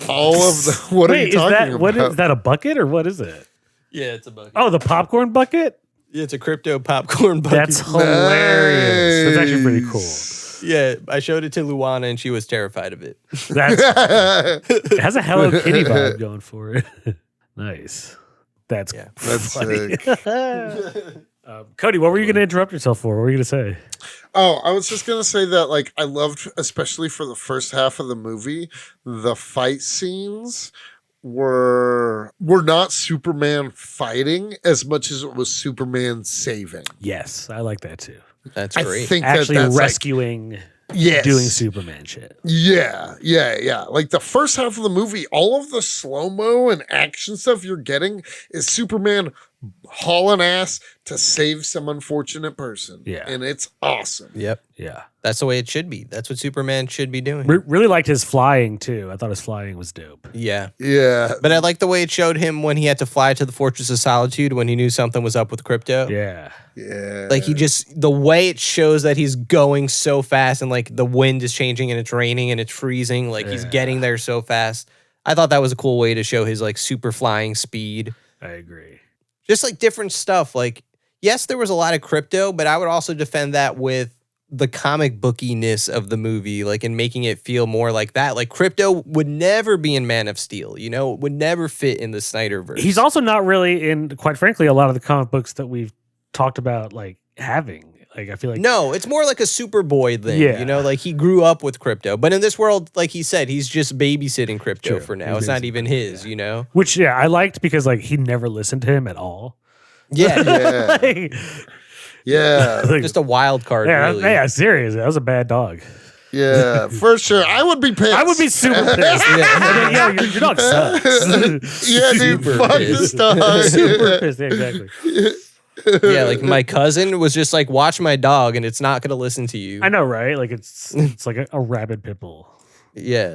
all of the what are Wait, you is talking that about? what is that a bucket or what is it? Yeah, it's a bucket. Oh, the popcorn bucket. Yeah, it's a crypto popcorn bucket. That's hilarious. That's actually pretty cool. Yeah, I showed it to Luana and she was terrified of it. That's it has a Hello Kitty vibe going for it. Nice. That's Yeah. That's funny. sick. Cody, what were you going to interrupt yourself for? What were you going to say? Oh, I was just gonna say that like I loved, especially for the first half of the movie, the fight scenes were not Superman fighting as much as it was Superman saving. Yes, I like that too. That's I great. think Actually that's rescuing, yes. doing Superman shit. Yeah. Like the first half of the movie, all of the slow-mo and action stuff you're getting is Superman hauling ass to save some unfortunate person. Yeah. And it's awesome. Yep. Yeah. That's the way it should be. That's what Superman should be doing. Really liked his flying too. I thought his flying was dope. Yeah. Yeah. But I like the way it showed him when he had to fly to the Fortress of Solitude when he knew something was up with Krypto. Yeah. Yeah. Like the way it shows that he's going so fast and like the wind is changing and it's raining and it's freezing. Like he's getting there so fast. I thought that was a cool way to show his like super flying speed. I agree. Just like different stuff. Like, yes, there was a lot of Krypto, but I would also defend that with the comic bookiness of the movie, like in making it feel more like that. Like Krypto would never be in Man of Steel, you know, it would never fit in the Snyderverse. He's also not really in, quite frankly, a lot of the comic books that we've talked about, like having. Like I feel like no, it's more like a Superboy thing, Yeah. you know, like he grew up with Krypto, but in this world, like he said, he's just babysitting Krypto True. for now. He's It's not babysitting even his, you know. which I liked because like he never listened to him at all. Yeah, Yeah. Like, Yeah. like, just a wild card. yeah, really. yeah, seriously, that was a bad dog. Yeah. For sure. I would be pissed. I would be super pissed. Yo, your dog sucks. Yeah, dude. Super Fuck pissed. this dog. Super pissed. Yeah, exactly. Yeah, like my cousin was just like, watch my dog, and it's not gonna listen to you. I know, right? Like it's like a rabid pit bull. Yeah.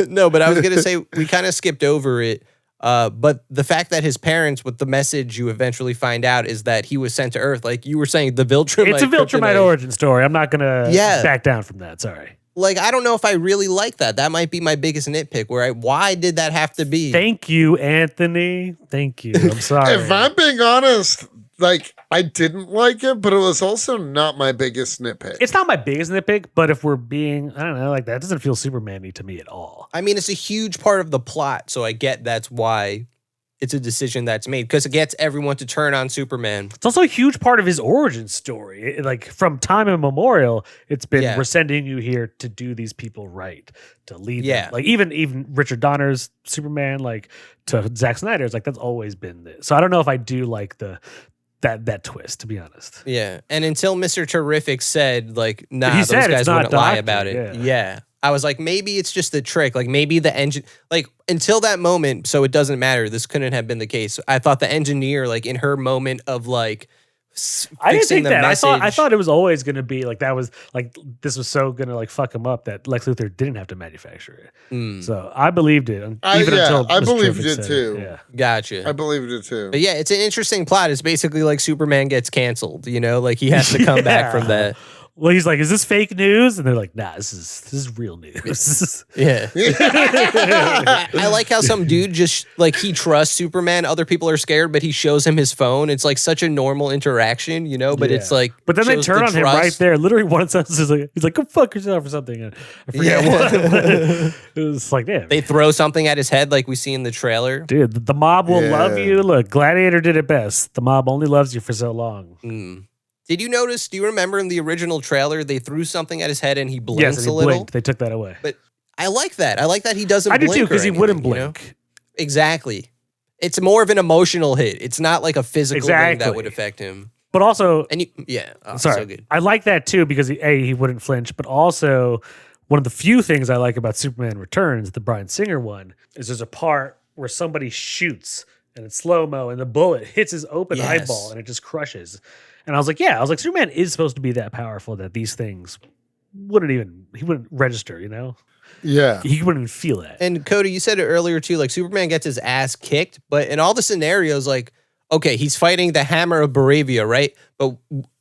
No, but I was gonna say we kind of skipped over it. But the fact that his parents, with the message you eventually find out, is that he was sent to Earth. Like you were saying, the Viltrumite. It's a Viltrumite kryptonite. origin story. I'm not gonna back down from that. Sorry. Like I don't know if I really like that. That might be my biggest nitpick. Why did that have to be? Thank you, Anthony. Thank you. I'm sorry. If I'm being honest, like I didn't like it, but it was also not my biggest nitpick. It's not my biggest nitpick, but if we're being, I don't know, like that doesn't feel Superman-y to me at all. I mean, it's a huge part of the plot, so I get that's why it's a decision that's made because it gets everyone to turn on Superman. It's also a huge part of his origin story. Like from time immemorial, it's been we're sending you here to do these people right, to lead them. Like even Richard Donner's Superman, like to Zack Snyder's, like that's always been this. So I don't know if I do like that twist, to be honest. Yeah, and until Mr. Terrific said like, nah, He those said guys it's not wouldn't lie doctor, about it. yeah. Yeah. I was like, maybe it's just a trick. Like maybe the engine, like until that moment, so it doesn't matter. This couldn't have been the case. I thought the engineer, like in her moment of like, I didn't think the that. message, I thought it was always going to be like that was like this was so going to like fuck him up that Lex Luthor didn't have to manufacture it. So I believed it. Even until I Mr. believed Terrific it said too. Yeah. Gotcha. I believed it too. But yeah, it's an interesting plot. It's basically like Superman gets canceled, you know, like he has to come back from that. Well, he's like, "Is this fake news?" And they're like, "Nah, this is real news." Yeah. I like how some dude just like he trusts Superman. Other people are scared, but he shows him his phone. It's like such a normal interaction, you know, but it's like, but then they shows turn the on him trust. right there. Literally one sentence is like, he's like, "Go fuck yourself" or something. And I forget what. It's like, damn. They throw something at his head like we see in the trailer. Dude, the mob will love Yeah. you. Look, Gladiator did it best. The mob only loves you for so long. Did you notice, do you remember in the original trailer, they threw something at his head and he blinks Yes, and he a little? blinked. They took that away. But I like that. I like that he doesn't I do blink too, or because he anything, wouldn't you know? blink. Exactly. It's more of an emotional hit. It's not like a physical thing that Exactly. would affect him. But also, And so sorry, good. I like that too because he wouldn't flinch. But also, one of the few things I like about Superman Returns, the Bryan Singer one, is there's a part where somebody shoots and it's slow mo and the bullet hits his open eyeball and it just crushes. And I was like, Superman is supposed to be that powerful that these things he wouldn't register, you know? Yeah. He wouldn't even feel that. And Cody, you said it earlier too, like Superman gets his ass kicked, but in all the scenarios, like, okay, he's fighting the Hammer of Baravia, right? But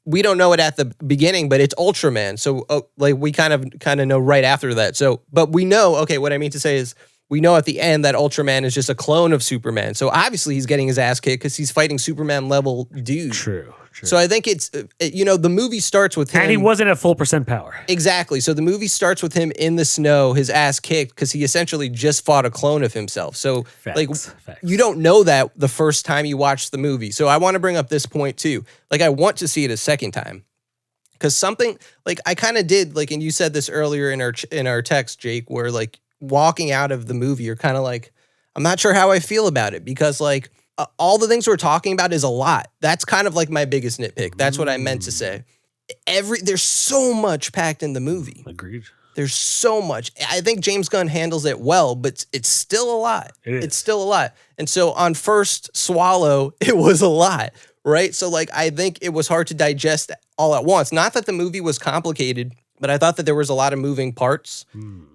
we don't know it at the beginning, but it's Ultraman. So like we kind of know right after that. So, but we know, okay, what I mean to say is we know at the end that Ultraman is just a clone of Superman. So obviously he's getting his ass kicked because he's fighting Superman level dude. True. So I think it's, the movie starts with him. And he wasn't at full % power. Exactly. So the movie starts with him in the snow, his ass kicked, because he essentially just fought a clone of himself. So Facts. you don't know that the first time you watch the movie. So I want to bring up this point too. Like I want to see it a second time. Because something, like I kind of did, like, and you said this earlier in our text, Jake, where like walking out of the movie, you're kind of like, I'm not sure how I feel about it because like all the things we're talking about is a lot. That's kind of like my biggest nitpick. That's what I meant to say. There's so much packed in the movie. Agreed. There's so much. I think James Gunn handles it well, but it's still a lot. It's still a lot. And so on first swallow, it was a lot, right? So like I think it was hard to digest all at once. Not that the movie was complicated, but I thought that there was a lot of moving parts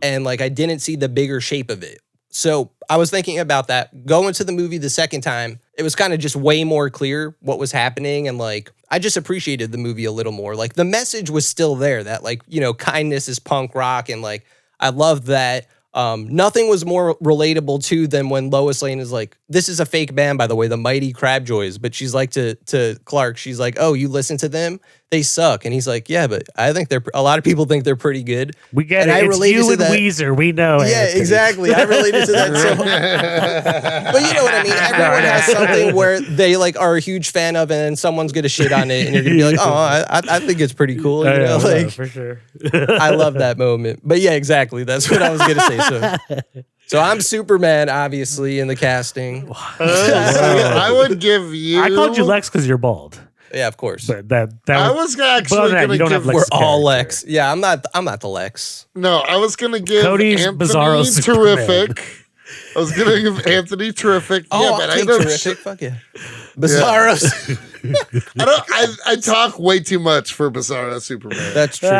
and like I didn't see the bigger shape of it. So I was thinking about that. Going to the movie the second time, it was kind of just way more clear what was happening. And like, I just appreciated the movie a little more. Like the message was still there that like, you know, kindness is punk rock. And like, I love that. Nothing was more relatable to than when Lois Lane is like, this is a fake band, by the way, the Mighty Crabjoys. But she's like to Clark, she's like, oh, you listen to them? They suck. And he's like, yeah, but I think a lot of people think they're pretty good. We get and it. I It's you and Weezer. We know it. Yeah, exactly. I related to that. So. But you know what I mean? Everyone has something where they like are a huge fan of, and then somene's gonna shit on it, and you're gonna be like, oh, I think it's pretty cool. You know, like for sure. I love that moment. But yeah, exactly. That's what I was gonna say. So I'm Superman, obviously, in the casting. I would give you. I called you Lex because you're bald. Yeah, of course. But that I was actually going to give. We're all Lex. Yeah, I'm not the Lex. No, I was going to give Cody's Anthony Bizarro Terrific. I was going to give Anthony Terrific. Oh, yeah, but I'll take Terrific. Fuck yeah. Bizarro. I talk way too much for Bizarro Superman. That's true.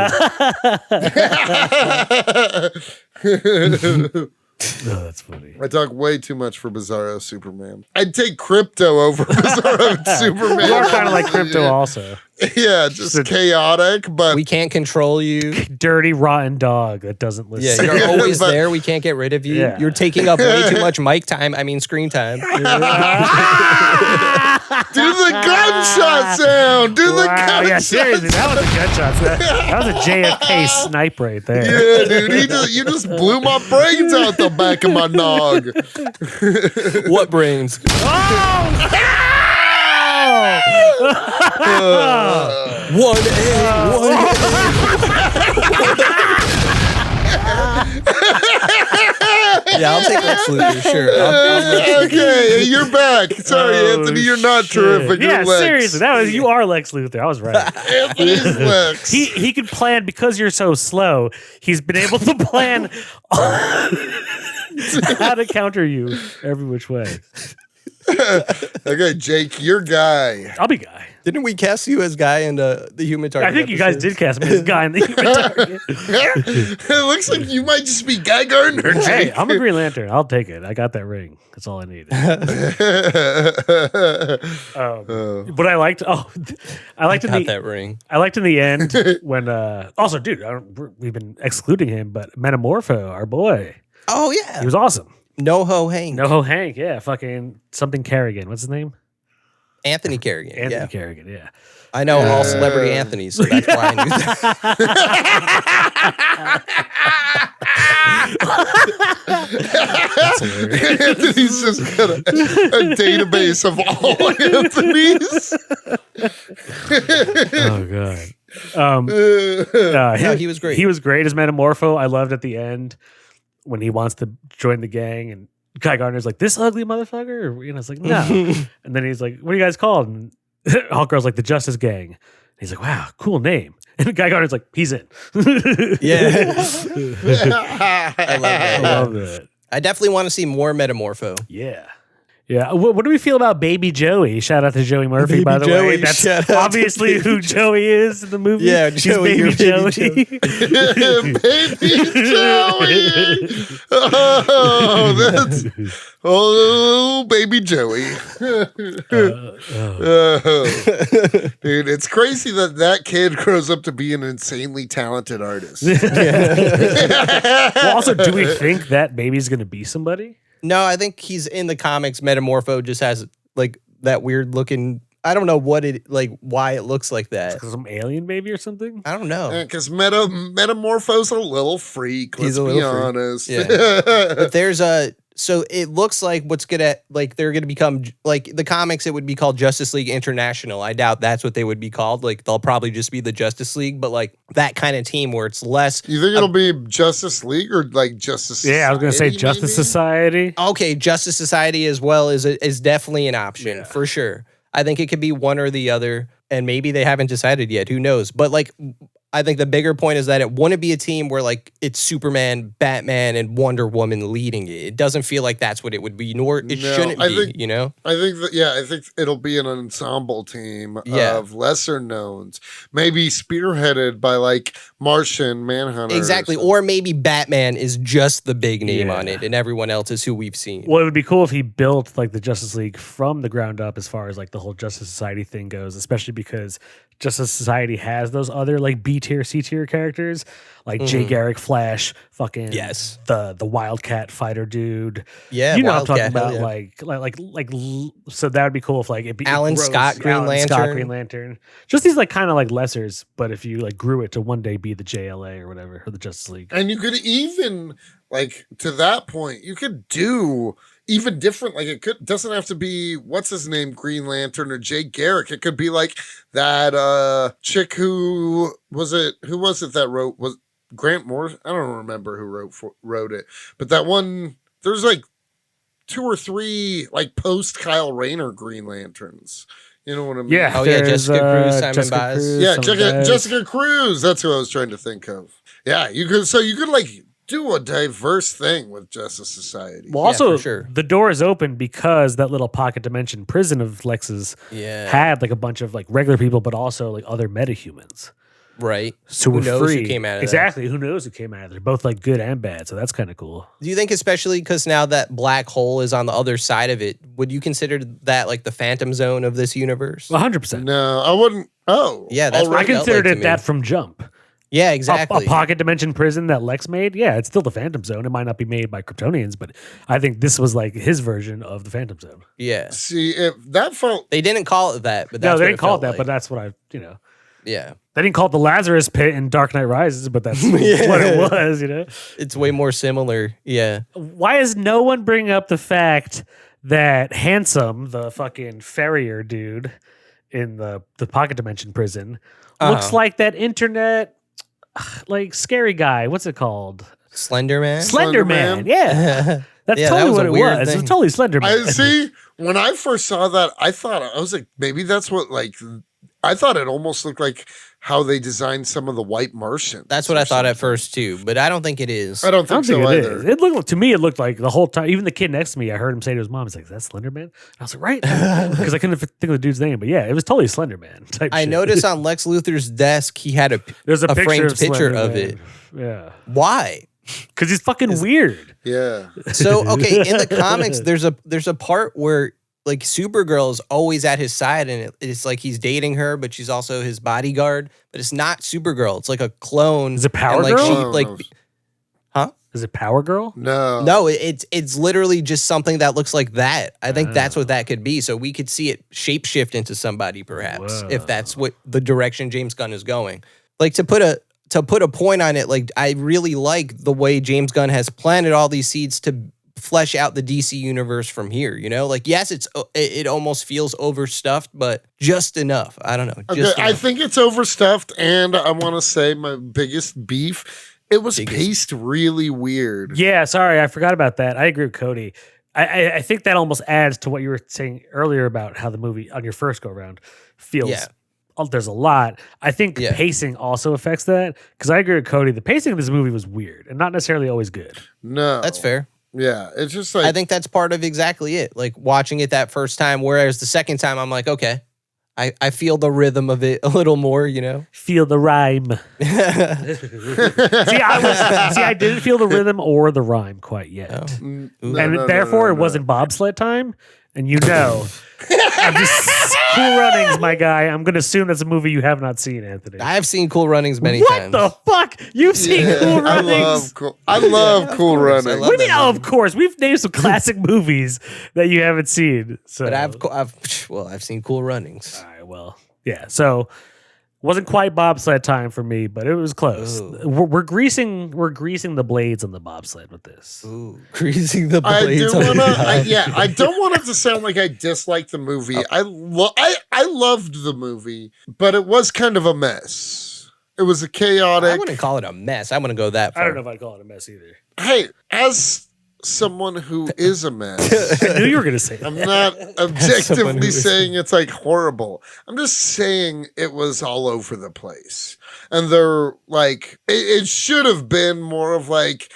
Oh, that's funny. I talk way too much for Bizarro Superman. I'd take Krypto over Bizarro Superman. You are kind of like Krypto also. Yeah, just chaotic, but we can't control you. Dirty, rotten dog that doesn't listen. Yeah, you're always there. We can't get rid of you. Yeah. You're taking up way too much screen time. Do the gunshot sound. Do the gunshot. Yeah, seriously, that was a gunshot. That was a JFK snipe right there. Yeah, dude, you just blew my brains out the back of my nog. What brains? One Yeah, I'll take Lex Luthor, sure. Okay, you're back. Sorry, Anthony, you're not terrific. Yeah, You're Lex. seriously, you are Lex Luthor. I was right. Anthony's Lex. He could plan because you're so slow. He's been able to plan how to counter you every which way. Okay, Jake, you're Guy. I'll be Guy. Didn't we cast you as Guy in the Human Target? I think you guys did cast me as Guy in the Human Target. It looks like you might just be Guy Gardner, Jake. Hey, I'm a Green Lantern. I'll take it. I got that ring. That's all I needed. But I liked. I liked that ring. I liked in the end when. Also, dude, we've been excluding him, but Metamorpho, our boy. Oh yeah, he was awesome. NoHo Hank. Yeah, fucking something Kerrigan. What's his name? Anthony Kerrigan. Anthony Kerrigan, yeah. I know all celebrity Anthonys, so that's why I knew that. Anthony's just got a database of all Anthonys. Oh god. He was great. He was great as Metamorpho. I loved at the end when he wants to join the gang and Guy Gardner's like, this ugly motherfucker? Or, it's like, no. And then he's like, what are you guys called? And Hawkgirl's like, the Justice Gang. And he's like, wow, cool name. And Guy Gardner's like, he's in. Yeah. I love that. I definitely want to see more Metamorpho. Yeah. Yeah. What do we feel about Baby Joey? Shout out to Joey Murphy, Baby by the Joey, way. That's obviously who Joey is in the movie. Yeah, Joey. Baby Joey. Baby Joey. Baby Joey. Dude, it's crazy that kid grows up to be an insanely talented artist. Well, also, do we think that baby's going to be somebody? No, I think he's in the comics. Metamorpho just has like that weird looking. I don't know why it looks like that. Some alien baby or something? I don't know. Because Metamorpho's a little freak. Let's be honest. Yeah. But there's So it looks like they're gonna become like the comics. It would be called Justice League International. I doubt that's what they would be called. Like they'll probably just be the Justice League, but like that kind of team where it's less. You think it'll be Justice League or like Justice Society? Yeah, I was gonna say Justice maybe? Society. Okay, Justice Society as well is definitely an option for sure. I think it could be one or the other, and maybe they haven't decided yet. Who knows? But like, I think the bigger point is that it wouldn't be a team where like it's Superman, Batman, and Wonder Woman leading it. It doesn't feel like that's what it would be, nor it shouldn't be. You know? I think it'll be an ensemble team of lesser knowns, maybe spearheaded by like Martian Manhunter. Exactly, or maybe Batman is just the big name on it, and everyone else is who we've seen. Well, it would be cool if he built like the Justice League from the ground up, as far as like the whole Justice Society thing goes, especially because Justice Society has those other like B tier, C tier characters like Jay Garrick, Flash, fucking the Wildcat fighter dude. Yeah, you know what I'm talking Wildcat, about. Like, so that would be cool if like it be Alan Scott, Green Lantern, just these like kind of like lessers. But if you like grew it to one day be the JLA or whatever, or the Justice League, and you could even like to that point, you could do even different. Like it doesn't have to be what's his name, Green Lantern or Jay Garrick. It could be like that chick who was it that wrote was Grant Morrison? I don't remember who wrote it, but that one there's like 2 or 3 like post Kyle Rayner Green Lanterns. You know what I mean? yeah. Oh yeah, Jessica Cruz, Simon Biles. Yeah, Jessica Cruz. That's who I was trying to think of. Yeah, you could like do a diverse thing with Justice Society. Well, also, for sure. The door is open because that little pocket dimension prison of Lex's had like a bunch of like regular people, but also like other metahumans. Right. So who we're knows free. Who came out of exactly. Who knows who came out of there? Both like good and bad. So that's kind of cool. Do you think, especially because now that black hole is on the other side of it, would you consider that like the Phantom Zone of this universe? 100%. No, I wouldn't. Oh, yeah, that's what I considered it that from Jump. Yeah, exactly. A pocket dimension prison that Lex made. Yeah, it's still the Phantom Zone. It might not be made by Kryptonians, but I think this was like his version of the Phantom Zone. Yeah. See, if that felt they didn't call it that, but that's no, they what didn't call it that, like. but that's what I. Yeah. They didn't call it the Lazarus Pit in Dark Knight Rises, but that's what it was, It's way more similar. Yeah. Why is no one bringing up the fact that Handsome, the fucking farrier dude in the pocket dimension prison, looks like that internet, like scary guy. What's it called? Slenderman? Slenderman. Yeah. That's Yeah, totally that was what a it weird was. thing. It's totally Slenderman. I see. When I first saw that, I was like, maybe that's what like. I thought it almost looked like how they designed some of the White Martians. That's what I thought at first too, but I don't think it is. I don't think so it either. is. It looked to me. It looked like the whole time. Even the kid next to me, I heard him say to his mom, "He's like, is that Slenderman?" And I was like, "Right," because I couldn't think of the dude's name. But yeah, it was totally Slenderman type. I shit. noticed on Lex Luthor's desk he had There's a framed picture of Slenderman. it. Yeah, Why? because he's fucking weird. Yeah. So okay, in the comics, there's a part where like Supergirl is always at his side, and it's like he's dating her, but she's also his bodyguard. But it's not Supergirl; it's like a clone. Is it Power and, like, Girl? She, Oh, like, no. huh? Is it Power Girl? No. No, it's literally just something that looks like that. I think that's what that could be. So we could see it shapeshift into somebody, perhaps, if that's what the direction James Gunn is going. Like to put a point on it, like I really like the way James Gunn has planted all these seeds to flesh out the DC universe from here. Like yes, it almost feels overstuffed, but just enough. I don't know. Just I think it's overstuffed, and I want to say my biggest beef. It was paced really weird. Yeah, sorry, I forgot about that. I agree with Cody. I think that almost adds to what you were saying earlier about how the movie on your first go around feels. Yeah. There's a lot. I think pacing also affects that because I agree with Cody. The pacing of this movie was weird and not necessarily always good. No. That's fair. Yeah, it's just like I think that's part of exactly it. Like watching it that first time, whereas the second time I'm like, okay, I feel the rhythm of it a little more, Feel the rhyme. I didn't feel the rhythm or the rhyme quite yet. Oh. And therefore it wasn't bobsled time. And I'm just Cool Runnings, my guy. I'm going to assume that's a movie you have not seen, Anthony. I've seen Cool Runnings many What times. the fuck? You've seen Cool Runnings? I love Cool Runnings. What do you mean? Oh, of course. We've named some classic movies that you haven't seen. So. But I've seen Cool Runnings. All right, well, yeah. So Wasn't quite bobsled time for me, but it was close. Ooh. We're greasing the blades on the bobsled with this. Ooh, greasing the I blades. do on want the to. I don't want it to sound like I dislike the movie. I loved the movie, but it was kind of a mess. It was a chaotic. I wouldn't call it a mess. I wouldn't go that far. I don't know if I'd call it a mess either. Hey, as someone who is a mess, I knew you were going to say that. I'm not Someone objectively who is- saying it's like horrible. I'm just saying it was all over the place. And they're like, it should have been more of like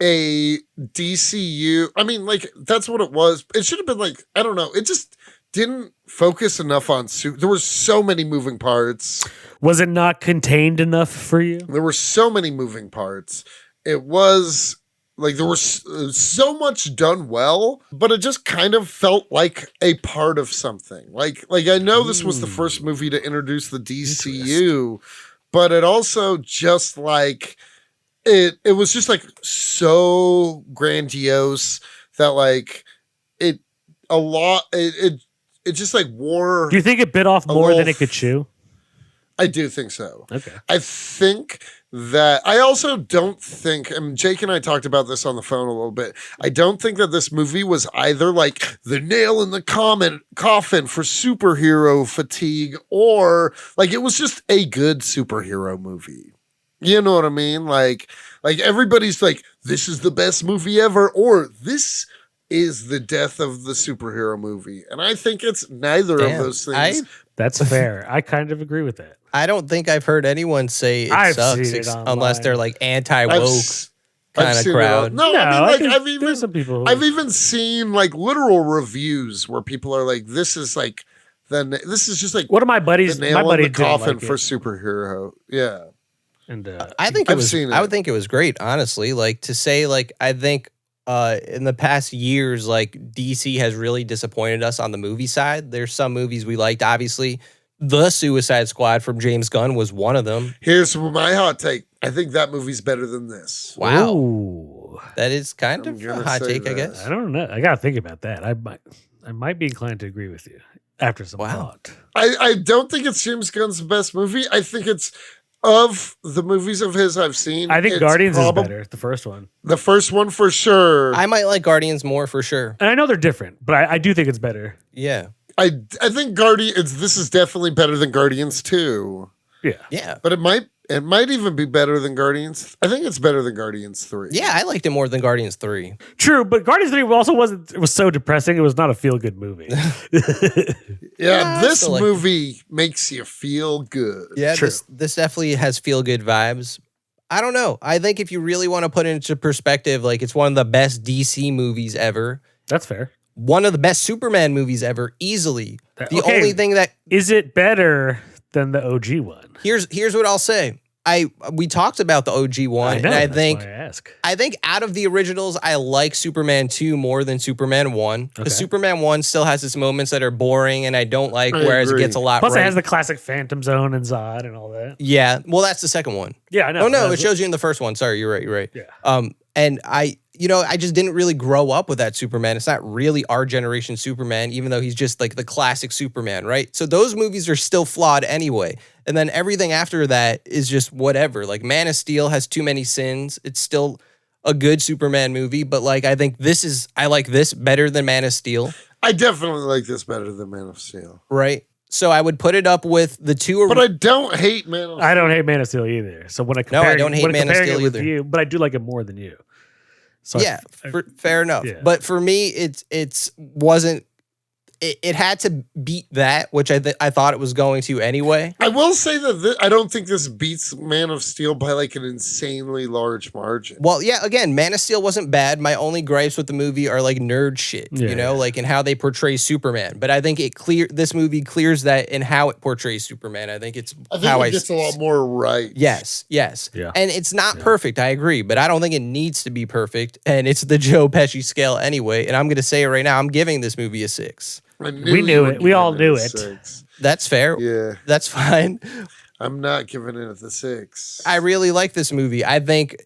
a DCU. I mean, like, that's what it was. It should have been like, I don't know. It just didn't focus enough on there were so many moving parts. Was it not contained enough for you? There were so many moving parts. It was like there was so much done well, but it just kind of felt like a part of something. Like I know this was the first movie to introduce the DCU, but it also just like it was just like so grandiose that like it just like wore. Do you think it bit off more than it could chew? I do think so. Okay. I think that I also don't think, and Jake and I talked about this on the phone a little bit. I don't think that this movie was either like the nail in the coffin for superhero fatigue, or like it was just a good superhero movie. You know what I mean? Like everybody's like, this is the best movie ever, or this is the death of the superhero movie. And I think it's neither of those things. That's fair. I kind of agree with that. I don't think I've heard anyone say it I've sucks seen it unless they're like anti-woke kind of seen crowd. No, I mean, like there's some people. I've even seen like literal reviews where people are like, this is just like one of my buddies, the nail my in buddy the didn't coffin like for it. superhero. Yeah. And I think it I've was. seen it. I would think it was great, honestly. Like to say, like I think in the past years, like DC has really disappointed us on the movie side. There's some movies we liked, obviously. The Suicide Squad from James Gunn was one of them. Here's my hot take. I think that movie's better than this. Wow, Ooh. that is kind I'm of a gonna hot say take, I that. guess. I don't know. I gotta think about that. I might be inclined to agree with you after some thought. I don't think it's James Gunn's best movie. I think it's of the movies of his I've seen. I think it's Guardians is better. The first one, The first one for sure. I might like Guardians more for sure. and I know they're different, but I do think it's better. Yeah, I think this is definitely better than Guardians 2. yeah, But it might even be better than Guardians. I think it's better than Guardians 3. yeah. I liked it more than Guardians 3. True, but Guardians 3 also wasn't. It was so depressing. It was not a feel good movie. Yeah, I this still like movie makes you feel good. Yeah, True. this definitely has feel good vibes. I don't know. I think if you really want to put it into perspective, like it's one of the best DC movies ever. That's fair. One of the best Superman movies ever, easily. The Okay. only thing that Is it better than the OG one? here's what I'll say. We talked about the OG one, I know. and I that's think why I ask. out of the originals, I like Superman 2 more than Superman 1. Because Okay. Superman 1 still has its moments that are boring and I don't like, I whereas agree. it gets a lot Plus, right. it has the classic Phantom Zone and Zod and all that. Yeah, well, that's the second one. Yeah, I know. Oh no, it That's- shows you in the first one. Sorry, you're right. Yeah. And I just didn't really grow up with that Superman. It's not really our generation Superman, even though he's just like the classic Superman, right? So those movies are still flawed anyway. And then everything after that is just whatever. Like Man of Steel has too many sins. It's still a good Superman movie, but like I like this better than Man of Steel, I definitely like this better than Man of Steel. right? So I would put it up with the two. But I don't hate Man of Steel. I don't hate Man of Steel either. So when I No, I compare, don't hate when Man of comparing Steel it with either. you, but I do like it more than you. So Yeah, fair enough. Yeah. But for me, it wasn't. It had to beat that, which I thought it was going to anyway. I will say that I don't think this beats Man of Steel by like an insanely large margin. Well, yeah, again, Man of Steel wasn't bad. My only gripes with the movie are like nerd shit, Yeah. like in how they portray Superman. But I think this movie clears that in how it portrays Superman. I think it's I think how it gets a lot more right. Yes. Yeah. And it's not perfect, I agree, but I don't think it needs to be perfect. And it's the Joe Pesci scale anyway. And I'm going to say it right now, I'm giving this movie a 6. We knew it. We all knew it. 6. That's fair. Yeah, That's fine. I'm not giving it the 6. I really like this movie. I think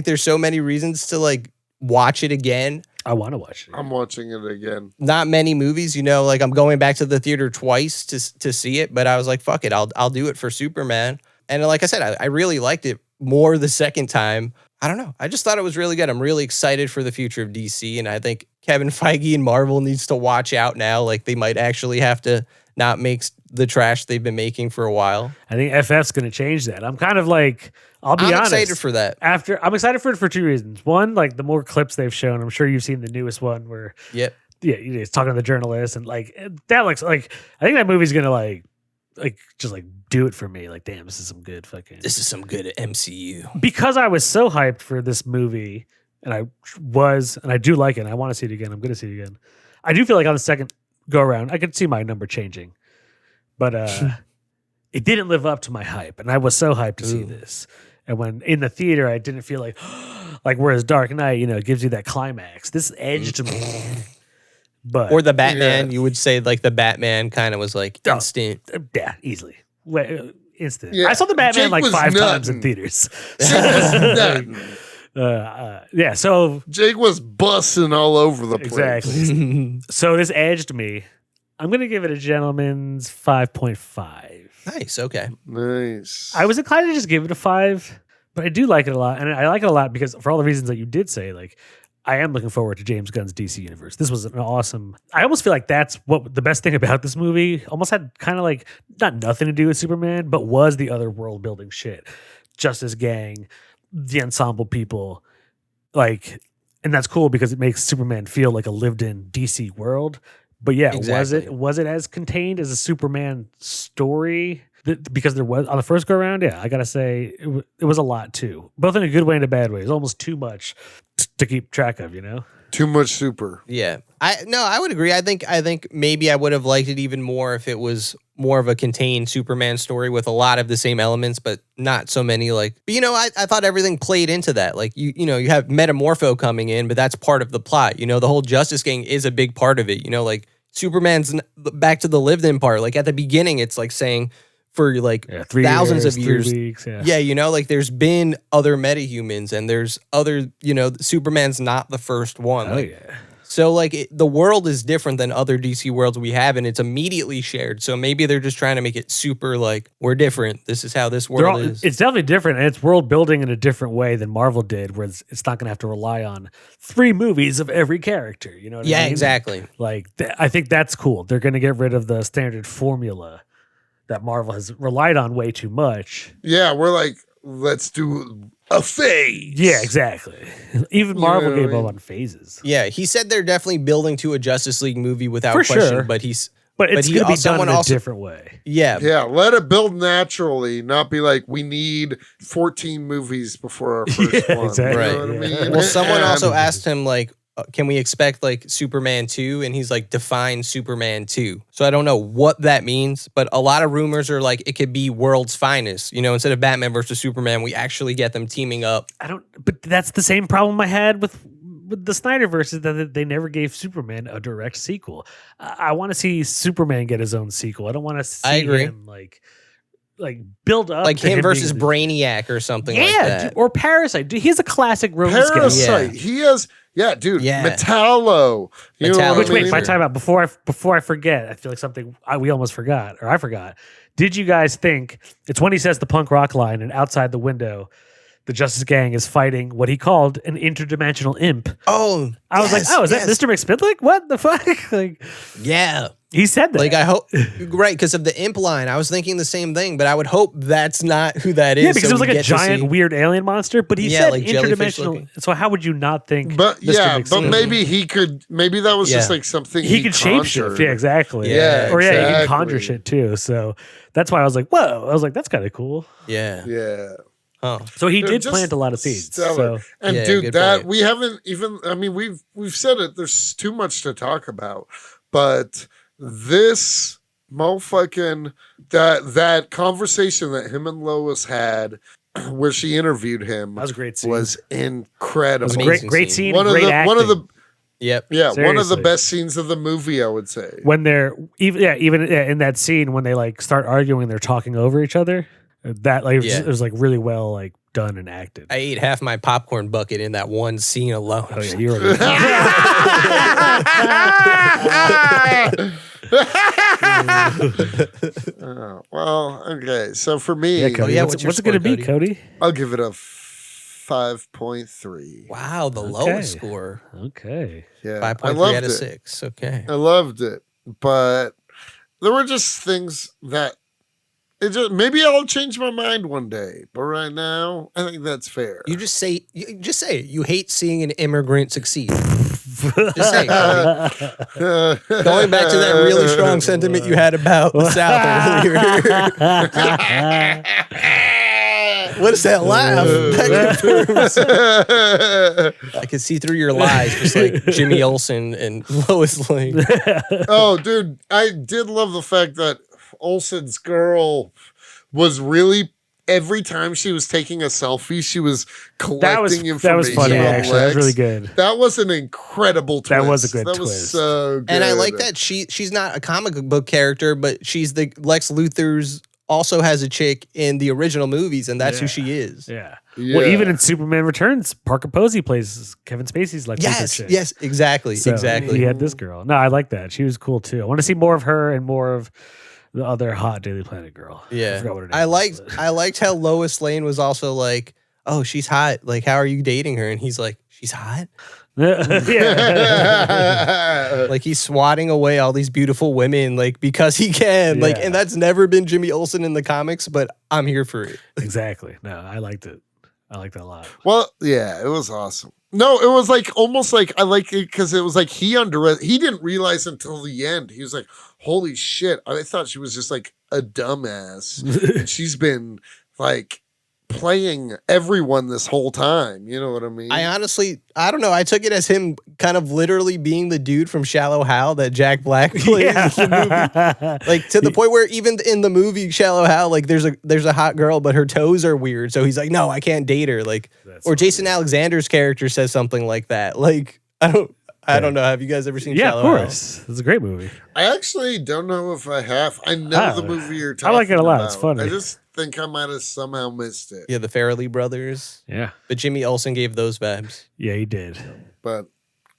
there's so many reasons to like watch it again. I want to watch it. I'm watching it again. Not many movies, like I'm going back to the theater twice to see it, but I was like, fuck it, I'll do it for Superman. And like I said, I really liked it more the second time. I don't know. I just thought it was really good. I'm really excited for the future of DC, and I think Kevin Feige and Marvel needs to watch out now. Like, they might actually have to not make the trash they've been making for a while. I think FF's going to change that. I'm kind of like, I'll be honest. I'm excited for that. I'm excited for it for two reasons. One, like the more clips they've shown, I'm sure you've seen the newest one where he's talking to the journalist, and like that looks like, I think that movie's going to just do it for me. Like, damn, this is some good MCU. Because I was so hyped for this movie, and I do like it, and I want to see it again. I'm going to see it again. I do feel like on the second go around, I could see my number changing, but it didn't live up to my hype, and I was so hyped to see this. And when in the theater, I didn't feel like whereas Dark Knight, it gives you that climax. This edged me. But or the Batman, you would say like the Batman kind of was like instant. Yeah, easily. Instant. Yeah. I saw the Batman Jake like 5 nutting. times in theaters. Jake was So Jake was bussing all over the place. exactly. So this edged me. I'm going to give it a gentleman's 5.5. Nice. Okay. Nice. I was inclined to just give it a 5, but I do like it a lot. And I like it a lot because for all the reasons that you did say, like, I am looking forward to James Gunn's DC universe. This was an awesome. I almost feel like that's what the best thing about this movie almost had kind of like not nothing to do with Superman, but was the other world building shit. Justice Gang, the ensemble people, like, and that's cool because it makes Superman feel like a lived in DC world. But yeah, Exactly. was it as contained as a Superman story? Because there was on the first go around, yeah, I gotta say it was a lot too, both in a good way and a bad way. It's almost too much to keep track of, Too much super. Yeah. I would agree. I think maybe I would have liked it even more if it was more of a contained Superman story with a lot of the same elements, but not so many. But I thought everything played into that. Like you have Metamorpho coming in, but that's part of the plot. The whole Justice Gang is a big part of it. Like Superman's back to the lived in part. Like at the beginning, it's like saying for thousands of years. 3 weeks, there's been other metahumans and there's other, Superman's not the first one. Oh yeah. So the world is different than other DC worlds we have, and it's immediately shared. So maybe they're just trying to make it super we're different. This is how this world is. It's definitely different, and it's world building in a different way than Marvel did, where it's not going to have to rely on 3 movies of every character. You know what I mean? Yeah, exactly. I think that's cool. They're going to get rid of the standard formula that Marvel has relied on way too much. Yeah, we're like, let's do a phase. Yeah, exactly. Even Marvel gave up on phases. Yeah, he said they're definitely building to a Justice League movie without For question, sure. but it's going to be done someone in a also- different way. Yeah. Yeah, let it build naturally, not be like, we need 14 movies before our first one. exactly. You know what I Right, mean? Well, someone also And- asked him can we expect Superman 2? And he's like, define Superman 2. So I don't know what that means, but a lot of rumors are it could be world's finest. Instead of Batman versus Superman, we actually get them teaming up. But that's the same problem I had with the Snyderverse, is that they never gave Superman a direct sequel. I want to see Superman get his own sequel. I don't want to see him build up Like to him versus being Brainiac or something like that. or Parasite. Dude, he's a classic rogues game. Parasite. He has, dude. Yeah. Metallo. You know Metallo. what Which I wait, mean? by time out before I forget, I feel like something we almost forgot, or I forgot. Did you guys think it's when he says the punk rock line and outside the window, the Justice Gang is fighting what he called an interdimensional imp? Oh, I was like, oh, is that Mr. McSpitlick? What the fuck? Yeah. He said that. I hope, right, because of the imp line. I was thinking the same thing, but I would hope that's not who that is. Yeah, because so it was we like a get to giant, see- weird alien monster, but he said jellyfish interdimensional. looking. So how would you not think? But Mr. but McSpitlick? maybe that was just Yeah. like something he could shapeshift. conjured. Yeah, exactly. Yeah, or he can exactly. conjure shit too. So that's why I was like, whoa. I was like, that's kind of cool. Yeah. Yeah. Huh. So he Dude, did just plant a lot of seeds. stellar. So And Yeah, dude, good that point. we haven't even. I mean, we've said it. There's too much to talk about, but this motherfucking that conversation that him and Lois had, where she interviewed him, that was a great scene. was It incredible. was a Amazing great scene. scene. One of the Yep. one of the Seriously. best scenes of the movie, I would say. when they're even in that scene when they start arguing, they're talking over each other. That it was really well done and acted. I ate half my popcorn bucket in that one scene alone. Oh yeah, you were. Well, okay. So for me, Yeah, Cody, yeah, what's what's your it going to score, be, Cody? Cody? I'll give it a 5.3. Wow, the Okay. lowest score. Okay. Yeah, I 5.3 loved out of it. 6. Okay. I loved it, but there were just things that it just maybe I'll change my mind one day. But right now, I think that's fair. You just say it. You hate seeing an immigrant succeed. Just say it, Cody. Going back to that really strong sentiment you had about the South earlier. What is that laugh? That confirms. I can see through your lies, just like Jimmy Olsen and Lois Lane. Oh, dude, I did love the fact that Olsen's girl was really every time she was taking a selfie, she was collecting information. That was funny, on actually. That was Lex. really good. That was an incredible twist. That was a good That twist. was so good. And I like that she's not a comic book character, but she's the Lex Luthor's also has a chick in the original movies, and that's who she is. Yeah. Yeah. Well, even in Superman Returns, Parker Posey plays Kevin Spacey's Lex Luthor chick. Yes, exactly. So exactly. He had this girl. No, I like that. She was cool too. I want to see more of her and more of the other hot Daily Planet girl. I Yeah. forgot what her name I was, liked but- I liked how Lois Lane was also like, "Oh, she's hot. Like, how are you dating her?" And he's like, "She's hot." yeah. Like he's swatting away all these beautiful women, like because he can. Like, Yeah. and that's never been Jimmy Olsen in the comics, but I'm here for it. Exactly. No, I liked it. I liked it a lot. Well, yeah, it was awesome. No, it was like almost like I like it because it was like he didn't realize until the end. He was like, "Holy shit!" I thought she was just like a dumbass, and she's been like playing everyone this whole time. You know what I mean? I honestly, I don't know. I took it as him kind of literally being the dude from Shallow Hal that Jack Black plays in the movie. Like to the point where even in the movie Shallow Hal, like there's a hot girl, but her toes are weird. So he's like, no, I can't date her. Like, That's or Jason Alexander's character says something like that. Like, I don't know. Have you guys ever seen Yeah, Shallow of Hal? course. It's a great movie. I actually don't know if I have. I know the movie you're I talking like it a lot. about. It's funny. I just think I might have somehow missed it. Yeah, the Farrelly brothers. Yeah. But Jimmy Olsen gave those vibes. Yeah, he did. But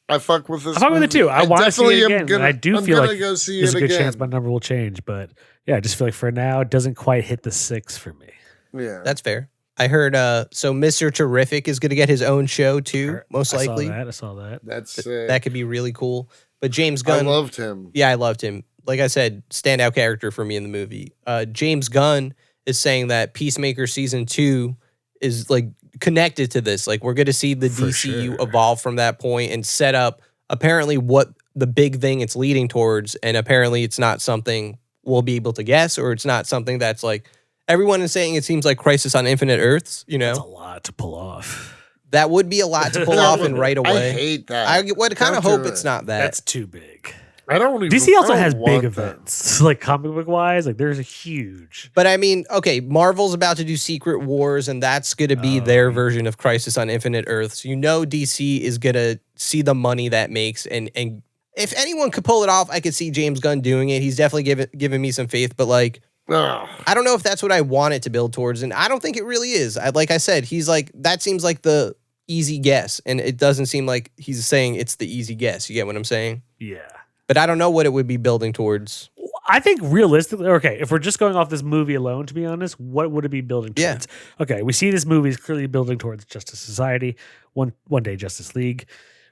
I fuck with this. I fuck with it movie. too. I want to see definitely it am again. gonna- And I do I'm feel gonna like go see there's it a good again. chance my number will change. But yeah, I just feel like for now, it doesn't quite hit the 6 for me. Yeah, That's fair. I heard so Mr. Terrific is going to get his own show too, most likely. I saw that. that's sick. That could be really cool. But James I Gunn, loved him. yeah, I loved him. Like I said, standout character for me in the movie. James Gunn is saying that Peacemaker season 2 is like connected to this. Like we're going to see the For DCU sure. evolve from that point and set up apparently what the big thing it's leading towards. And apparently it's not something we'll be able to guess, or it's not something that's like everyone is saying it seems like Crisis on Infinite Earths, you That's a know? lot to pull off. That would be a lot to pull That off would- and right I away. hate that. I would kind of Don't hope do it's it. not that. That's too big. I don't even. DC also I don't has big want that. events, like comic book wise. Like there's a huge. But I mean, okay, Marvel's about to do Secret Wars, and that's going to be their version of Crisis on Infinite Earths. You know, DC is going to see the money that makes, and if anyone could pull it off, I could see James Gunn doing it. He's definitely given me some faith, but like, Ugh. I don't know if that's what I want it to build towards, and I don't think it really is. Like I said, he's like that seems like the easy guess, and it doesn't seem like he's saying it's the easy guess. You get what I'm saying? Yeah. But I don't know what it would be building towards. I think realistically, okay, if we're just going off this movie alone, to be honest, what would it be building Yeah. towards? Okay, we see this movie is clearly building towards Justice Society, one day Justice League.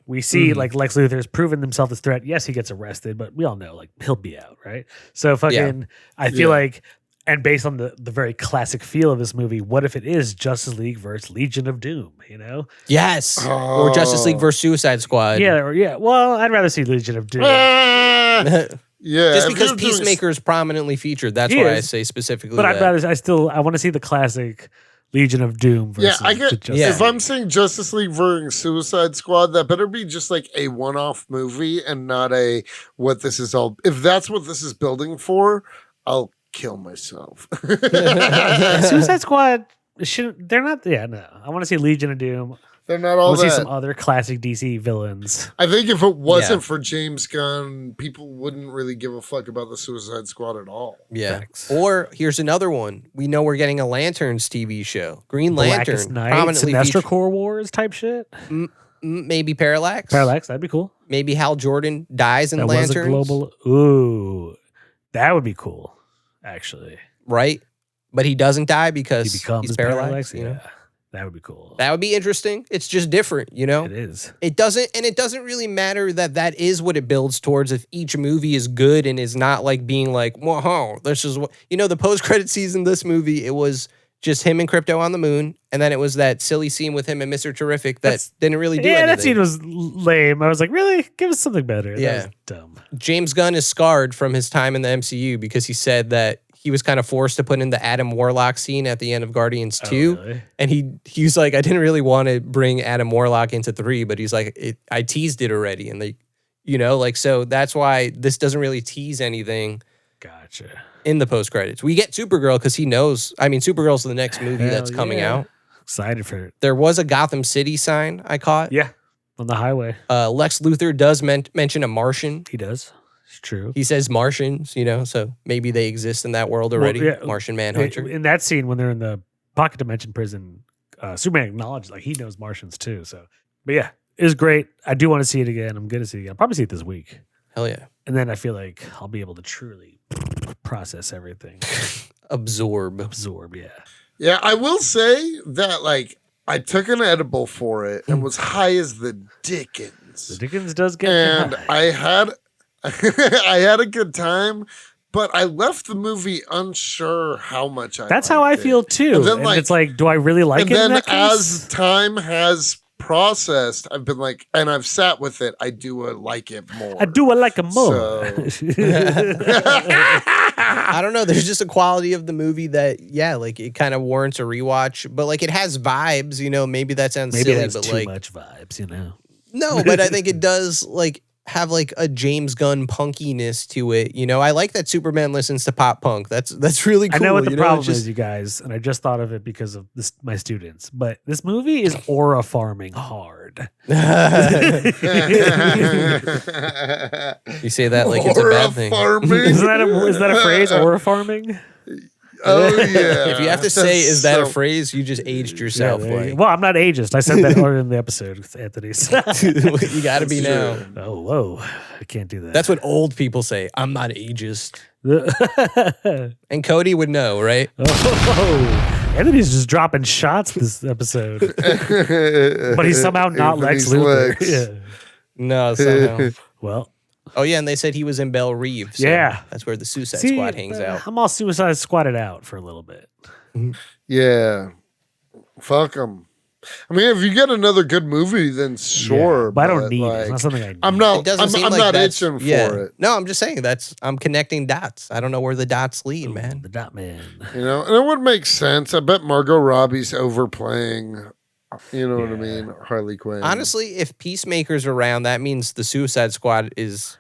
We see like Lex Luthor has proven himself as threat. Yes, he gets arrested, but we all know like he'll be out, right? So fucking, I feel like, and based on the very classic feel of this movie, what if it is Justice League versus Legion of Doom? You know? Yes, or Justice League versus Suicide Squad. Yeah. Well, I'd rather see Legion of Doom. Ah! Yeah, Just if because you're doing Peacemaker is prominently featured, that's He why I is. say specifically. But that. I'd rather. I want to see the classic Legion of Doom versus I the get. Justice Yeah. If I'm saying Justice League versus Suicide Squad, that better be just like a one-off movie and not a what this is all. If that's what this is building for, I'll kill myself. Suicide Squad shouldn't. They're not. Yeah, no. I want to see Legion of Doom. They're not all We'll see that. some other classic DC villains. I think if it wasn't for James Gunn, people wouldn't really give a fuck about the Suicide Squad at all. Yeah. Facts. Or here's another one. We know we're getting a Lanterns TV show. Green Blackest Lantern. Night, Prominently Sinestro featured. Corps Wars type shit. Maybe Parallax. Parallax, that'd be cool. Maybe Hal Jordan dies in That Lanterns. was a global. Ooh, that would be cool, actually. Right? But he doesn't die because He becomes he's paralyzed. Parallax. You know? Yeah, that would be cool. That would be interesting. It's just different, you know? It is. It doesn't really matter that is what it builds towards if each movie is good and is not like being like, whoa, this is what, you know, the post-credit scene in this movie, it was just him and Krypto on the moon. And then it was that silly scene with him and Mr. Terrific that didn't really do anything. That scene was lame. I was like, really? Give us something better. Yeah. That was dumb. James Gunn is scarred from his time in the MCU because he said that he was kind of forced to put in the Adam Warlock scene at the end of Guardians 2. Really? And he was like, I didn't really want to bring Adam Warlock into 3, but he's like, I teased it already. And they, you know, like, so that's why this doesn't really tease anything Gotcha. in the post credits. We get Supergirl because he knows, I mean, Supergirl's the next movie that's Hell coming yeah. out. Excited for it. There was a Gotham City sign I caught. Yeah, on the highway. Lex Luthor does mention a Martian. He does. It's true. He says Martians, you know, so maybe they exist in that world already. Well, yeah. Martian Manhunter. In that scene when they're in the pocket dimension prison, Superman acknowledged like he knows Martians too. So, but yeah, it was great. I do want to see it again. I'm going to see it again. I'll probably see it this week. Hell yeah. And then I feel like I'll be able to truly process everything. Absorb. Yeah. Yeah, I will say that like I took an edible for it and was high as the Dickens. The Dickens does get And high. I had I had a good time, but I left the movie unsure how much I That's how I liked feel it. too. And then, And like- it's like, do I really like And it? in then that as case? time has processed, I've been like, and I've sat with it, I do like it more. I do like a more. I don't know. There's just a quality of the movie that, yeah, like it kind of warrants a rewatch, but like it has vibes, you know, maybe that sounds Maybe silly, that's but too like, much vibes, you know. no, but I think it does like have like a James Gunn punkiness to it. You know, I like that Superman listens to pop punk. That's really cool. I know what the you know? problem It's just- is, you guys, and I just thought of it because of this, my students. But this movie is aura farming hard. You say that like it's a bad thing. Farming. Is that a phrase? Aura farming? Oh yeah. If you have to say, is that a So- phrase? You just aged yourself. Yeah, there you Like, go. Well, I'm not ageist. I said that earlier in the episode, Anthony. you got to be now. Oh, whoa. I can't do that. That's what old people say. I'm not ageist. And Cody would know, right? Oh, Anthony's just dropping shots this episode. But he's somehow not Lex Anthony's Luthor. Lex. Yeah. No, somehow. Well, Oh yeah, and they said he was in Belle Reve. So Yeah. that's where the Suicide Squad hangs out. I'm all Suicide Squatted out for a little bit. Yeah. Fuck them. I mean, if you get another good movie, then sure. Yeah, but I don't need it. like, It's not something I need. I'm not. It doesn't I'm, seem I'm like not that's- itching yeah. for it. No, I'm just saying I'm connecting dots. I don't know where the dots lead, man. The Dot Man. You know, and it would make sense. I bet Margot Robbie's overplaying. You know what I mean? Harley Quinn. Honestly, if Peacemaker's around, that means the Suicide Squad is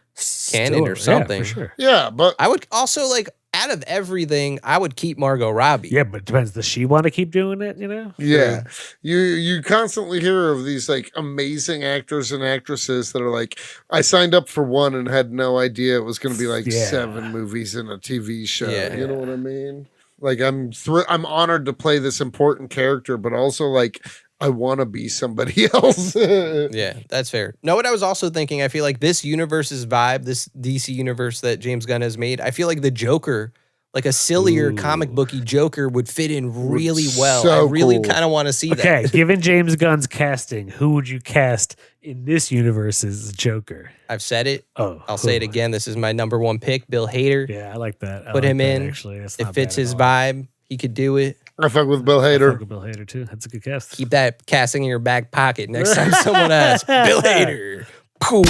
canon or Still, something. Yeah, for sure. Yeah, but I would also like out of everything, I would keep Margot Robbie. Yeah, but it depends. Does she want to keep doing it? You know? yeah, you constantly hear of these like amazing actors and actresses that are like, I signed up for one and had no idea it was going to be like Yeah. 7 movies and a TV show. Yeah. You know what I mean? Like I'm honored to play this important character, but also like I want to be somebody else. Yeah, that's fair. Know what I was also thinking? I feel like this universe's vibe, this DC universe that James Gunn has made, I feel like the Joker, like a sillier comic booky Joker, would fit in really well. So I really cool. kind of want to see Okay, that. given James Gunn's casting, who would you cast in this universe's Joker? I've said it. Oh, I'll say it who? again. This is my number one pick, Bill Hader. Yeah, I like that. I Put like him that, in. Actually, That's It not fits bad at his all. vibe. He could do it. I fuck with Bill I fuck Hader. with Bill Hader too. That's a good cast. Keep that casting in your back pocket next time someone asks. Bill Hader. Cool.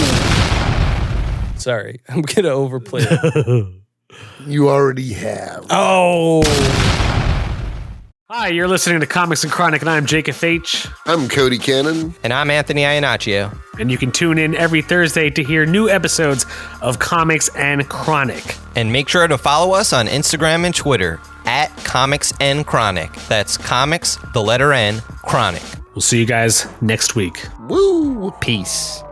Sorry, I'm gonna overplay it. You already have. Oh. Hi, you're listening to Comics and Chronic, and I'm Jake FH. I'm Cody Cannon. And I'm Anthony Iannaccio. And you can tune in every Thursday to hear new episodes of Comics and Chronic. And make sure to follow us on Instagram and Twitter at Comics and Chronic. That's comics, the letter N, Chronic. We'll see you guys next week. Woo! Peace.